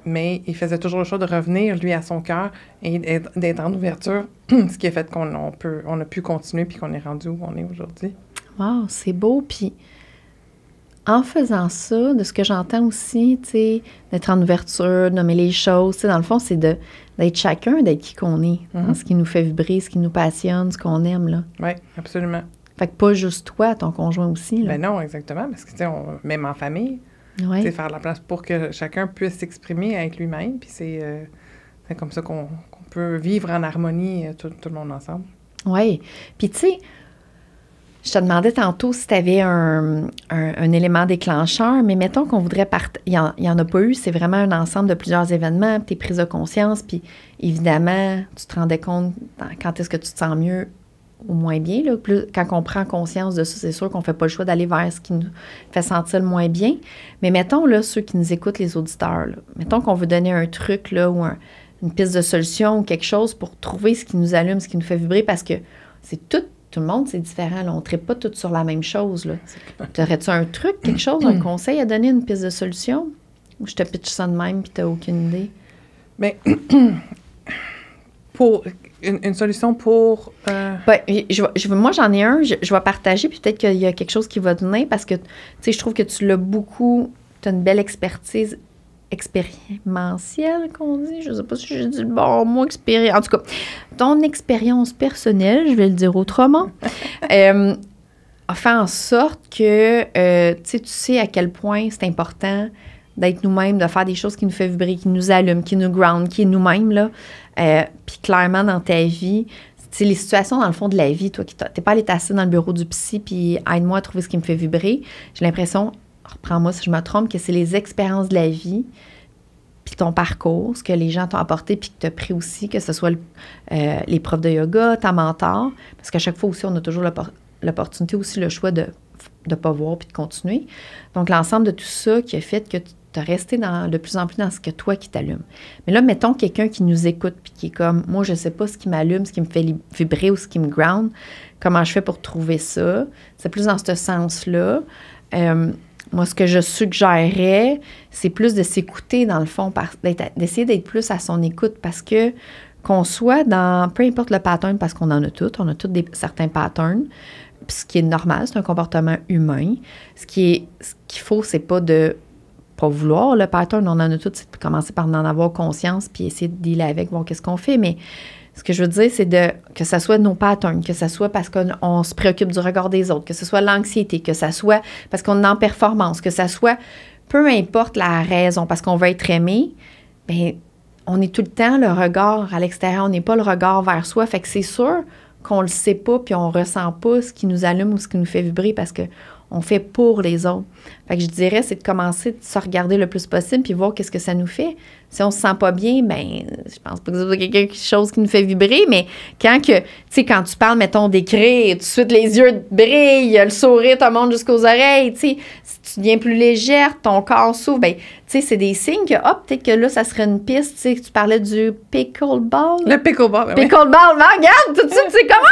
mais il faisait toujours le choix de revenir, lui, à son cœur et d'être en ouverture, ce qui a fait qu'on a pu continuer puis qu'on est rendu où on est aujourd'hui. Wow, c'est beau. Puis, en faisant ça, de ce que j'entends aussi, tu sais, d'être en ouverture, de nommer les choses, tu sais, dans le fond, c'est d'être chacun, d'être qui qu'on est, dans ce qui nous fait vibrer, ce qui nous passionne, ce qu'on aime, là. Oui, absolument. Fait que pas juste toi, ton conjoint aussi, là. Ben non, exactement, parce que, tu sais, même en famille, tu sais, faire la place pour que chacun puisse s'exprimer avec lui-même, puis c'est comme ça qu'on peut vivre en harmonie tout le monde ensemble. Oui, puis tu sais, je te demandais tantôt si tu avais un élément déclencheur, mais mettons qu'on voudrait il y en a pas eu, c'est vraiment un ensemble de plusieurs événements, puis tes prises de conscience, puis évidemment, tu te rendais compte quand est-ce que tu te sens mieux ou moins bien. Là. Quand on prend conscience de ça, c'est sûr qu'on ne fait pas le choix d'aller vers ce qui nous fait sentir le moins bien. Mais mettons, là, ceux qui nous écoutent, les auditeurs, là, mettons qu'on veut donner un truc là, ou une piste de solution ou quelque chose pour trouver ce qui nous allume, ce qui nous fait vibrer, parce que c'est tout le monde, c'est différent. Là. On ne traite pas tous sur la même chose. T'aurais-tu un truc, quelque chose, un conseil à donner, une piste de solution? Ou je te pitch ça de même puis tu n'as aucune idée? Bien, pour une solution pour... Ben, moi, j'en ai un. Je vais partager, puis peut-être qu'il y a quelque chose qui va donner, parce que, tu sais, je trouve que tu l'as beaucoup... Tu as une belle expertise expérientielle, qu'on dit. Je ne sais pas si j'ai dit le bon mot, expérience. En tout cas, ton expérience personnelle, je vais le dire autrement, a fait en sorte que, tu sais à quel point c'est important d'être nous-mêmes, de faire des choses qui nous font vibrer, qui nous allument, qui nous ground, qui est nous-mêmes, là. Puis clairement, dans ta vie, c'est les situations, dans le fond, de la vie, toi, qui t'es pas allé t'asseoir dans le bureau du psy, puis aide-moi à trouver ce qui me fait vibrer. J'ai l'impression, reprends-moi si je me trompe, que c'est les expériences de la vie, puis ton parcours, ce que les gens t'ont apporté, puis que tu as pris aussi, que ce soit les profs de yoga, ta mentor, parce qu'à chaque fois aussi, on a toujours l'opportunité aussi, le choix de ne pas voir puis de continuer. Donc, l'ensemble de tout ça qui a fait que tu as resté de plus en plus dans ce que toi qui t'allume. Mais là, mettons quelqu'un qui nous écoute puis qui est comme, moi, je ne sais pas ce qui m'allume, ce qui me fait vibrer ou ce qui me ground, comment je fais pour trouver ça? C'est plus dans ce sens-là. moi, ce que je suggérerais, c'est plus de s'écouter, dans le fond, d'essayer d'être plus à son écoute, parce que qu'on soit dans, peu importe le pattern, parce qu'on en a tous, on a tous certains patterns, puis ce qui est normal, c'est un comportement humain. Ce qu'il faut, c'est pas de pas vouloir le pattern, on en a tous, c'est de commencer par en avoir conscience, puis essayer de dealer avec, bon, qu'est-ce qu'on fait, mais ce que je veux dire, c'est que ça soit nos patterns, que ça soit parce qu'on se préoccupe du regard des autres, que ce soit l'anxiété, que ça soit parce qu'on est en performance, que ça soit, peu importe la raison, parce qu'on veut être aimé, bien, on est tout le temps le regard à l'extérieur, on n'est pas le regard vers soi. Fait que c'est sûr qu'on le sait pas puis on ressent pas ce qui nous allume ou ce qui nous fait vibrer parce que on fait pour les autres. Fait que je dirais, c'est de commencer de se regarder le plus possible puis voir qu'est-ce que ça nous fait. Si on se sent pas bien, ben je pense pas que c'est quelque chose qui nous fait vibrer, mais quand tu parles, mettons, d'écrire, tout de suite les yeux brillent, le sourire te monte jusqu'aux oreilles, tu sais, si tu deviens plus légère, ton corps s'ouvre, ben tu sais, c'est des signes que, peut-être que là, ça serait une piste, tu sais, tu parlais du pickleball. Le pickleball, oui. Pickleball, regarde, tout de suite, c'est comment,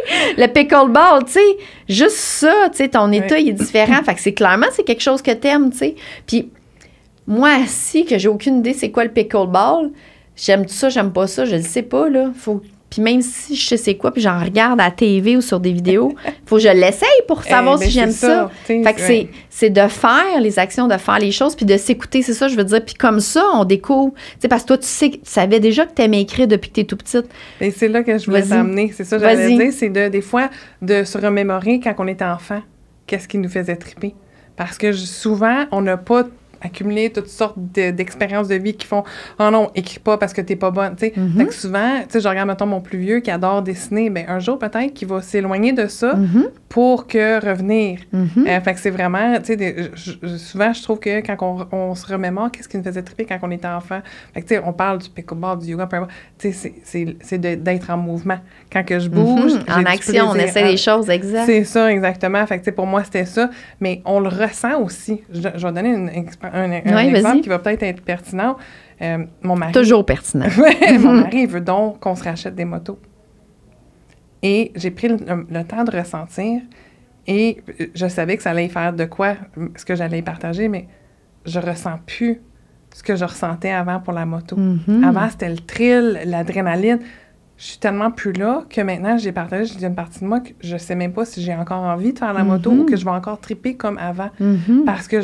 oui! Le pickleball, tu sais, juste ça, tu sais, ton état, il est différent, fait que c'est quelque chose que t'aimes, tu sais, puis moi, si que j'ai aucune idée c'est quoi le pickleball, j'aime ça, j'aime pas ça, je le sais pas, là. Puis même si je sais c'est quoi, puis j'en regarde à la TV ou sur des vidéos, faut que je l'essaye pour savoir si j'aime ça. Fait que c'est de faire les actions, de faire les choses, puis de s'écouter, c'est ça, je veux dire. Puis comme ça, on découvre. Tu sais, parce que toi, tu savais déjà que tu aimais écrire depuis que tu es tout petite. Et c'est là que je voulais t'amener. C'est ça que j'allais dire. C'est des fois de se remémorer quand on était enfant, qu'est-ce qui nous faisait triper. Parce que souvent, on n'a pas accumuler toutes sortes d'expériences de vie qui font « Oh non, écris pas parce que t'es pas bonne. » Tu sais, fait que souvent, tu sais, je regarde, mettons, mon plus vieux qui adore dessiner, bien, un jour, peut-être qu'il va s'éloigner de ça pour que revenir. Fait que c'est vraiment, tu sais, souvent, je trouve que quand on se remémore, qu'est-ce qui nous faisait triper quand on était enfant? Fait que, tu sais, on parle du pickleball, du yoga, peu importe. Tu sais, c'est d'être en mouvement. Quand que je bouge, en action, on essaie des choses, exact. C'est ça, exactement. Fait que, tu sais, pour moi, c'était ça. Mais on le ressent aussi. Je vais donner un exemple qui va peut-être être pertinent. Mon mari... Toujours pertinent. Mon mari veut donc qu'on se rachète des motos. Et j'ai pris le temps de ressentir et je savais que ça allait faire de quoi, ce que j'allais partager, mais je ressens plus ce que je ressentais avant pour la moto. Avant, c'était le thrill, l'adrénaline. Je suis tellement plus là que maintenant, j'ai partagé, j'ai dit une partie de moi que je sais même pas si j'ai encore envie de faire la moto ou que je vais encore triper comme avant. Parce que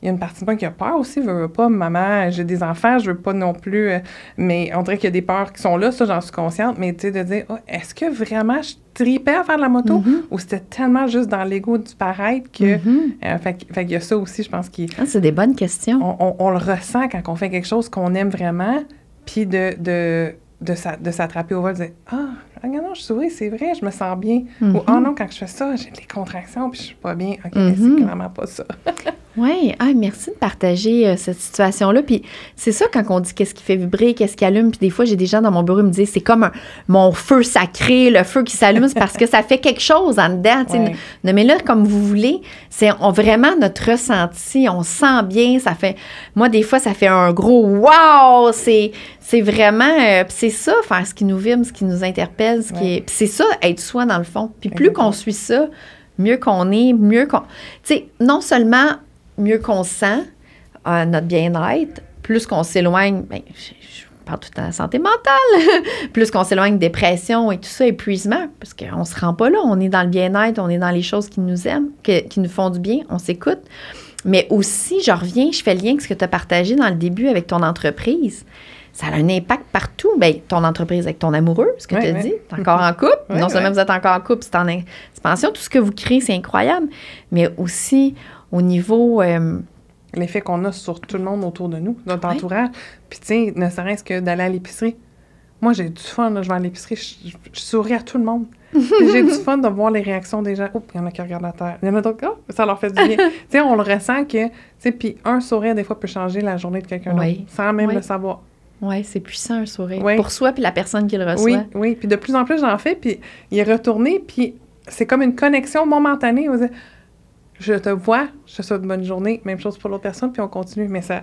il y a une partie de moi qui a peur aussi, je veux pas, maman, j'ai des enfants, je veux pas non plus, mais on dirait qu'il y a des peurs qui sont là, ça, j'en suis consciente, mais tu sais, de dire, est-ce que vraiment je tripais à faire de la moto ou c'était tellement juste dans l'ego du paraître que, fait qu'il y a ça aussi, je pense c'est des bonnes questions. On le ressent quand on fait quelque chose qu'on aime vraiment, puis de s'attraper au vol, de dire, non, je souris, c'est vrai, je me sens bien. Ou, non, quand je fais ça, j'ai des contractions, puis je suis pas bien. OK, mais c'est clairement pas ça. Oui, merci de partager cette situation-là. Puis c'est ça, quand on dit qu'est-ce qui fait vibrer, qu'est-ce qui allume. Puis des fois, j'ai des gens dans mon bureau qui me disent, c'est comme mon feu sacré, le feu qui s'allume, c'est parce que ça fait quelque chose en dedans. Nommez-le comme vous voulez. C'est vraiment notre ressenti. On se sent bien. Ça fait... Moi, des fois, ça fait un gros « wow ». C'est vraiment... c'est ça, faire ce qui nous vibre, ce qui nous interpelle. Puis c'est ça, être soi, dans le fond. Puis plus qu'on suit ça, mieux qu'on est, mieux qu'on... Tu sais, non seulement... mieux qu'on se sent, notre bien-être, plus qu'on s'éloigne, bien, je parle tout le temps de santé mentale, plus qu'on s'éloigne de dépression et tout ça, épuisement, parce qu'on ne se rend pas là, on est dans le bien-être, on est dans les choses qui nous aiment, qui nous font du bien, on s'écoute. Mais aussi, je reviens, je fais le lien avec ce que tu as partagé dans le début avec ton entreprise. Ça a un impact partout. Bien, ton entreprise avec ton amoureux, ce que tu as dit, tu es encore en couple. Non seulement vous êtes encore en couple, c'est en expansion, tout ce que vous créez, c'est incroyable. Mais aussi... au niveau... l'effet qu'on a sur tout le monde autour de nous, notre entourage. Puis, tu sais, ne serait-ce que d'aller à l'épicerie. Moi, j'ai du fun, là, je vais à l'épicerie, je souris à tout le monde. J'ai du fun de voir les réactions des gens. Oh, il y en a qui regardent la terre. Il y en a d'autres, ça leur fait du bien. Tu sais, on le ressent que, tu sais, puis un sourire, des fois, peut changer la journée de quelqu'un d'autre, sans même le savoir. Oui, c'est puissant, un sourire. Pour soi, puis la personne qui le reçoit. Oui, oui. Puis de plus en plus, j'en fais, puis il est retourné, puis c'est comme une connexion momentanée. Je te vois, je te souhaite une bonne journée, même chose pour l'autre personne, puis on continue. Mais ça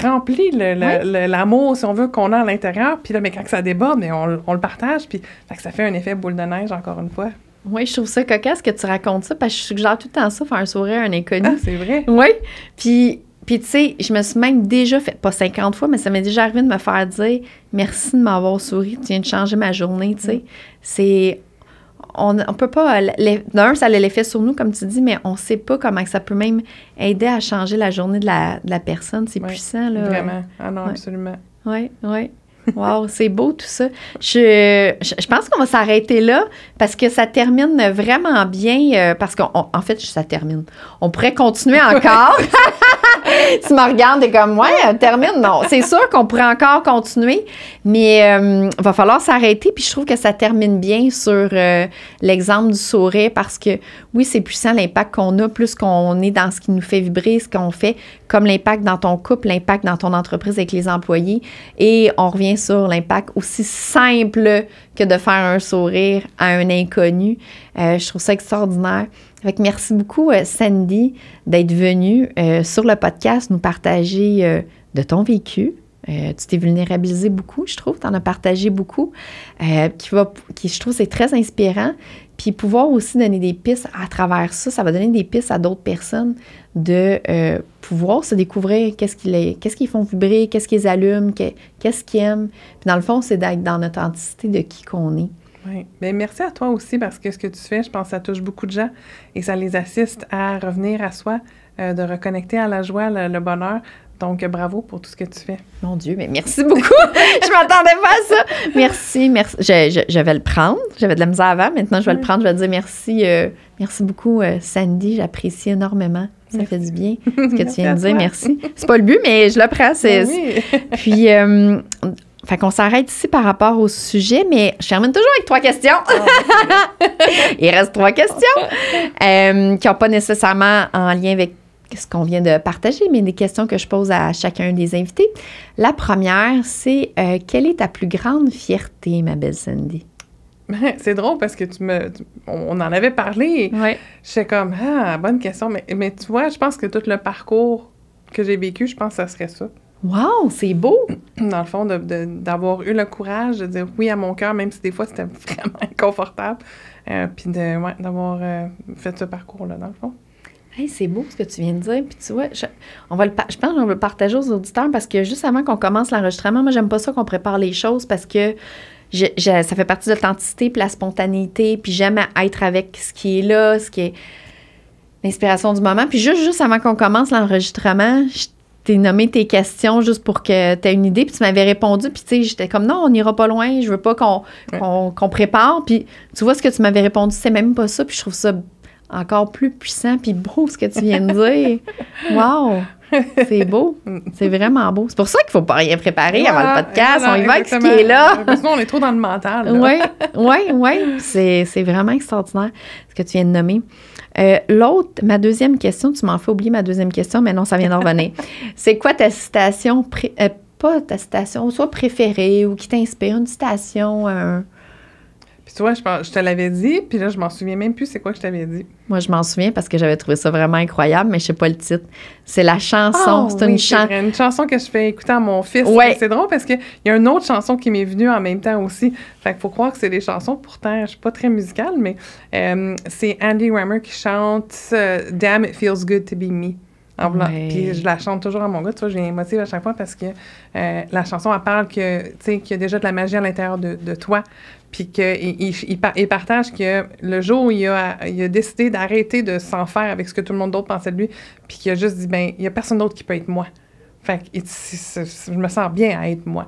remplit l'amour, si on veut, qu'on a à l'intérieur. Puis là, mais quand ça déborde, mais on le partage. Puis ça fait un effet boule de neige, encore une fois. Oui, je trouve ça cocasse que tu racontes ça parce que je suggère tout le temps ça, faire un sourire à un inconnu. Ah, c'est vrai? Oui. Puis tu sais, je me suis même déjà fait, pas 50 fois, mais ça m'est déjà arrivé de me faire dire merci de m'avoir souri, tu viens de changer ma journée, tu sais. C'est. On peut pas. D'un, ça a l'effet sur nous, comme tu dis, mais on sait pas comment ça peut même aider à changer la journée de la personne. C'est puissant, là. Vraiment. Ah non, absolument. Oui, oui. Wow, c'est beau tout ça. Je pense qu'on va s'arrêter là parce que ça termine vraiment bien. Parce qu'en fait, ça termine. On pourrait continuer encore. Tu me regardes et comme, ouais, termine. Non, c'est sûr qu'on pourrait encore continuer, mais il va falloir s'arrêter. Puis je trouve que ça termine bien sur l'exemple du sourire parce que, oui, c'est puissant l'impact qu'on a, plus qu'on est dans ce qui nous fait vibrer, ce qu'on fait, comme l'impact dans ton couple, l'impact dans ton entreprise avec les employés. Et on revient sur l'impact aussi simple que de faire un sourire à un inconnu. Je trouve ça extraordinaire. Fait que merci beaucoup, Sandy, d'être venue sur le podcast nous partager de ton vécu. Tu t'es vulnérabilisée beaucoup, je trouve. Tu en as partagé beaucoup. Qui, je trouve, c'est très inspirant. Puis pouvoir aussi donner des pistes à travers ça, ça va donner des pistes à d'autres personnes de pouvoir se découvrir qu'est-ce qu'ils font vibrer, qu'est-ce qu'ils allument, qu'est-ce qu'ils aiment. Puis dans le fond, c'est d'être dans l'authenticité de qui qu'on est. Oui. Bien, merci à toi aussi parce que ce que tu fais, je pense que ça touche beaucoup de gens et ça les assiste à revenir à soi, de reconnecter à la joie, le bonheur. Donc, bravo pour tout ce que tu fais. Mon Dieu, mais merci beaucoup. Je m'attendais pas à ça. Merci. Je vais le prendre. J'avais de la misère avant. Maintenant, je vais le prendre. Je vais te dire merci. Merci beaucoup, Sandy. J'apprécie énormément. Ça fait du bien ce que tu viens de dire. Merci. C'est pas le but, mais je le prends. Oui. Puis, fait qu'on s'arrête ici par rapport au sujet, mais je termine toujours avec 3 questions. Il reste 3 questions qui n'ont pas nécessairement en lien avec ce qu'on vient de partager, mais des questions que je pose à chacun des invités. La première, c'est quelle est ta plus grande fierté, ma belle Sandy? C'est drôle parce que on en avait parlé. Ouais. J'étais comme, bonne question. Mais tu vois, je pense que tout le parcours que j'ai vécu, je pense que ça serait ça. Wow, c'est beau! Dans le fond, d'avoir eu le courage de dire oui à mon cœur, même si des fois c'était vraiment inconfortable, puis d'avoir fait ce parcours-là, dans le fond. Hey, c'est beau ce que tu viens de dire. Puis tu vois, je pense qu'on va le partager aux auditeurs parce que juste avant qu'on commence l'enregistrement, moi, j'aime pas ça qu'on prépare les choses parce que ça fait partie de l'authenticité puis la spontanéité, puis j'aime être avec ce qui est là, ce qui est l'inspiration du moment. Puis juste avant qu'on commence l'enregistrement, je t'ai nommé tes questions juste pour que tu aies une idée, puis tu m'avais répondu, puis tu sais, j'étais comme, non, on n'ira pas loin, je veux pas qu'on prépare, puis tu vois ce que tu m'avais répondu, c'est même pas ça, puis je trouve ça encore plus puissant, puis beau ce que tu viens de dire. Wow! C'est beau. C'est vraiment beau. C'est pour ça qu'il faut pas rien préparer avant le podcast, on y va avec ce qui est là. Parce que sinon, on est trop dans le mental. Oui. C'est vraiment extraordinaire ce que tu viens de nommer. Ma deuxième question, tu m'en fais oublier ma deuxième question, mais non, ça vient d'en revenir. C'est quoi ta citation, pas ta citation, soit préférée ou qui t'inspire, une citation, Puis tu vois, je te l'avais dit, puis là, je m'en souviens même plus c'est quoi que je t'avais dit. Moi, je m'en souviens parce que j'avais trouvé ça vraiment incroyable, mais je sais pas le titre. C'est la chanson. C'est une chanson que je fais écouter à mon fils. Ouais. C'est drôle parce qu'il y a une autre chanson qui m'est venue en même temps aussi. Fait qu'il faut croire que c'est des chansons. Pourtant, je suis pas très musicale, mais c'est Andy Grammer qui chante « Damn, it feels good to be me ». Puis je la chante toujours à mon gars. Tu vois, je viens émotive à chaque fois parce que la chanson, elle parle que, tu sais, qu'il y a déjà de la magie à l'intérieur de toi. Puis qu'il partage que le jour où il a décidé d'arrêter de s'en faire avec ce que tout le monde d'autre pensait de lui, puis qu'il a juste dit, ben il y a personne d'autre qui peut être moi. Fait que je me sens bien à être moi.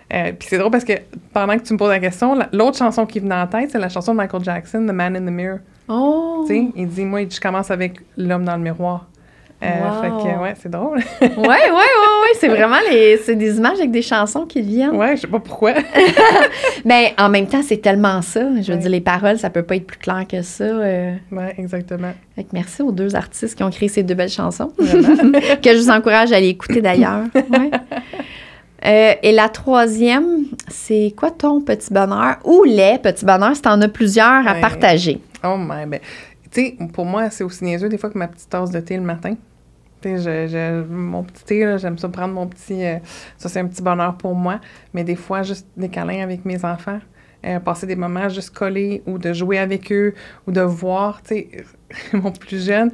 Puis c'est drôle parce que pendant que tu me poses la question, l'autre chanson qui venait en tête, c'est la chanson de Michael Jackson, The Man in the Mirror. Oh! Tu sais, il dit, moi, je commence avec l'homme dans le miroir. Wow. Fait que, ouais, c'est drôle. Oui, c'est vraiment c'est des images avec des chansons qui viennent. Ouais, je sais pas pourquoi. Mais en même temps, c'est tellement ça. Je veux dire, les paroles, ça peut pas être plus clair que ça. Ouais, exactement. Fait que merci aux 2 artistes qui ont créé ces 2 belles chansons. Vraiment. Que je vous encourage à aller écouter d'ailleurs. Ouais. Et la troisième, c'est quoi ton petit bonheur ou les petits bonheurs si t'en as plusieurs à partager? Oh, ben, tu sais, pour moi, c'est aussi niaiseux des fois que ma petite tasse de thé le matin. Tu sais, mon petit thé, là, j'aime ça prendre mon petit... ça, c'est un petit bonheur pour moi. Mais des fois, juste des câlins avec mes enfants. passer des moments juste collés ou de jouer avec eux ou de voir, tu sais, mon plus jeune,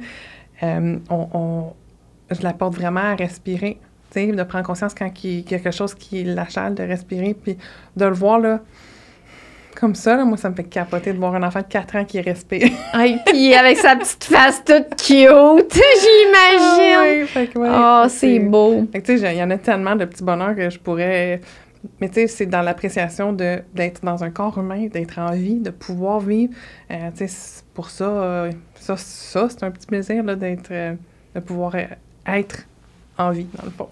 je l'apporte vraiment à respirer, tu sais, de prendre conscience quand il y a quelque chose qui l'achale, de respirer, puis de le voir, là, comme ça, là, moi, ça me fait capoter de voir un enfant de 4 ans qui respire. Et puis avec sa petite face toute cute, j'imagine! Oh, c'est beau! Fait que, tu sais, il y en a tellement de petits bonheurs que je pourrais... Mais tu sais, c'est dans l'appréciation d'être dans un corps humain, d'être en vie, de pouvoir vivre. Tu sais, pour ça, c'est un petit plaisir, là, de pouvoir être en vie, dans le fond.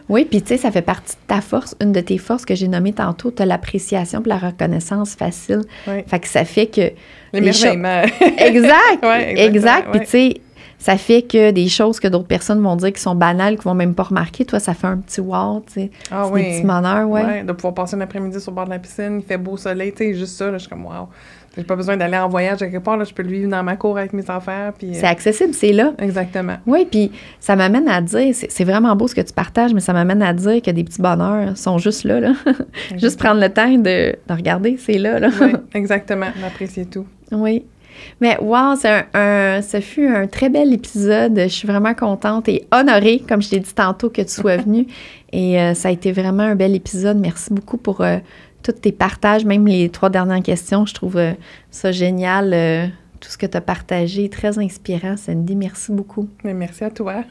Oui, puis tu sais, ça fait partie de ta force. Une de tes forces que j'ai nommée tantôt, tu as l'appréciation et la reconnaissance facile. Oui. Fait que ça fait que... L'émerveillement. Exact! Ouais, exact. Puis ouais. tu sais, ça fait que des choses que d'autres personnes vont dire qui sont banales, qui vont même pas remarquer, toi, ça fait un petit wow, tu sais. Ah, c'est oui. des petits bonheurs, ouais. Ouais, de pouvoir passer un après-midi sur le bord de la piscine, il fait beau soleil, tu sais, juste ça, là, je suis comme wow. J'ai pas besoin d'aller en voyage quelque part, là, je peux le vivre dans ma cour avec mes enfants, puis... C'est accessible, c'est là. Exactement. Oui, puis ça m'amène à dire, c'est vraiment beau ce que tu partages, mais ça m'amène à dire que des petits bonheurs sont juste là, là. Juste prendre le temps de regarder, c'est là, là. Oui, exactement, d'apprécier tout. Oui. Mais wow, ce fut un très bel épisode. Je suis vraiment contente et honorée, comme je t'ai dit tantôt, que tu sois venue. Et ça a été vraiment un bel épisode. Merci beaucoup pour tous tes partages, même les 3 dernières questions. Je trouve ça génial, tout ce que tu as partagé. Très inspirant, Sandy. Merci beaucoup. Mais merci à toi.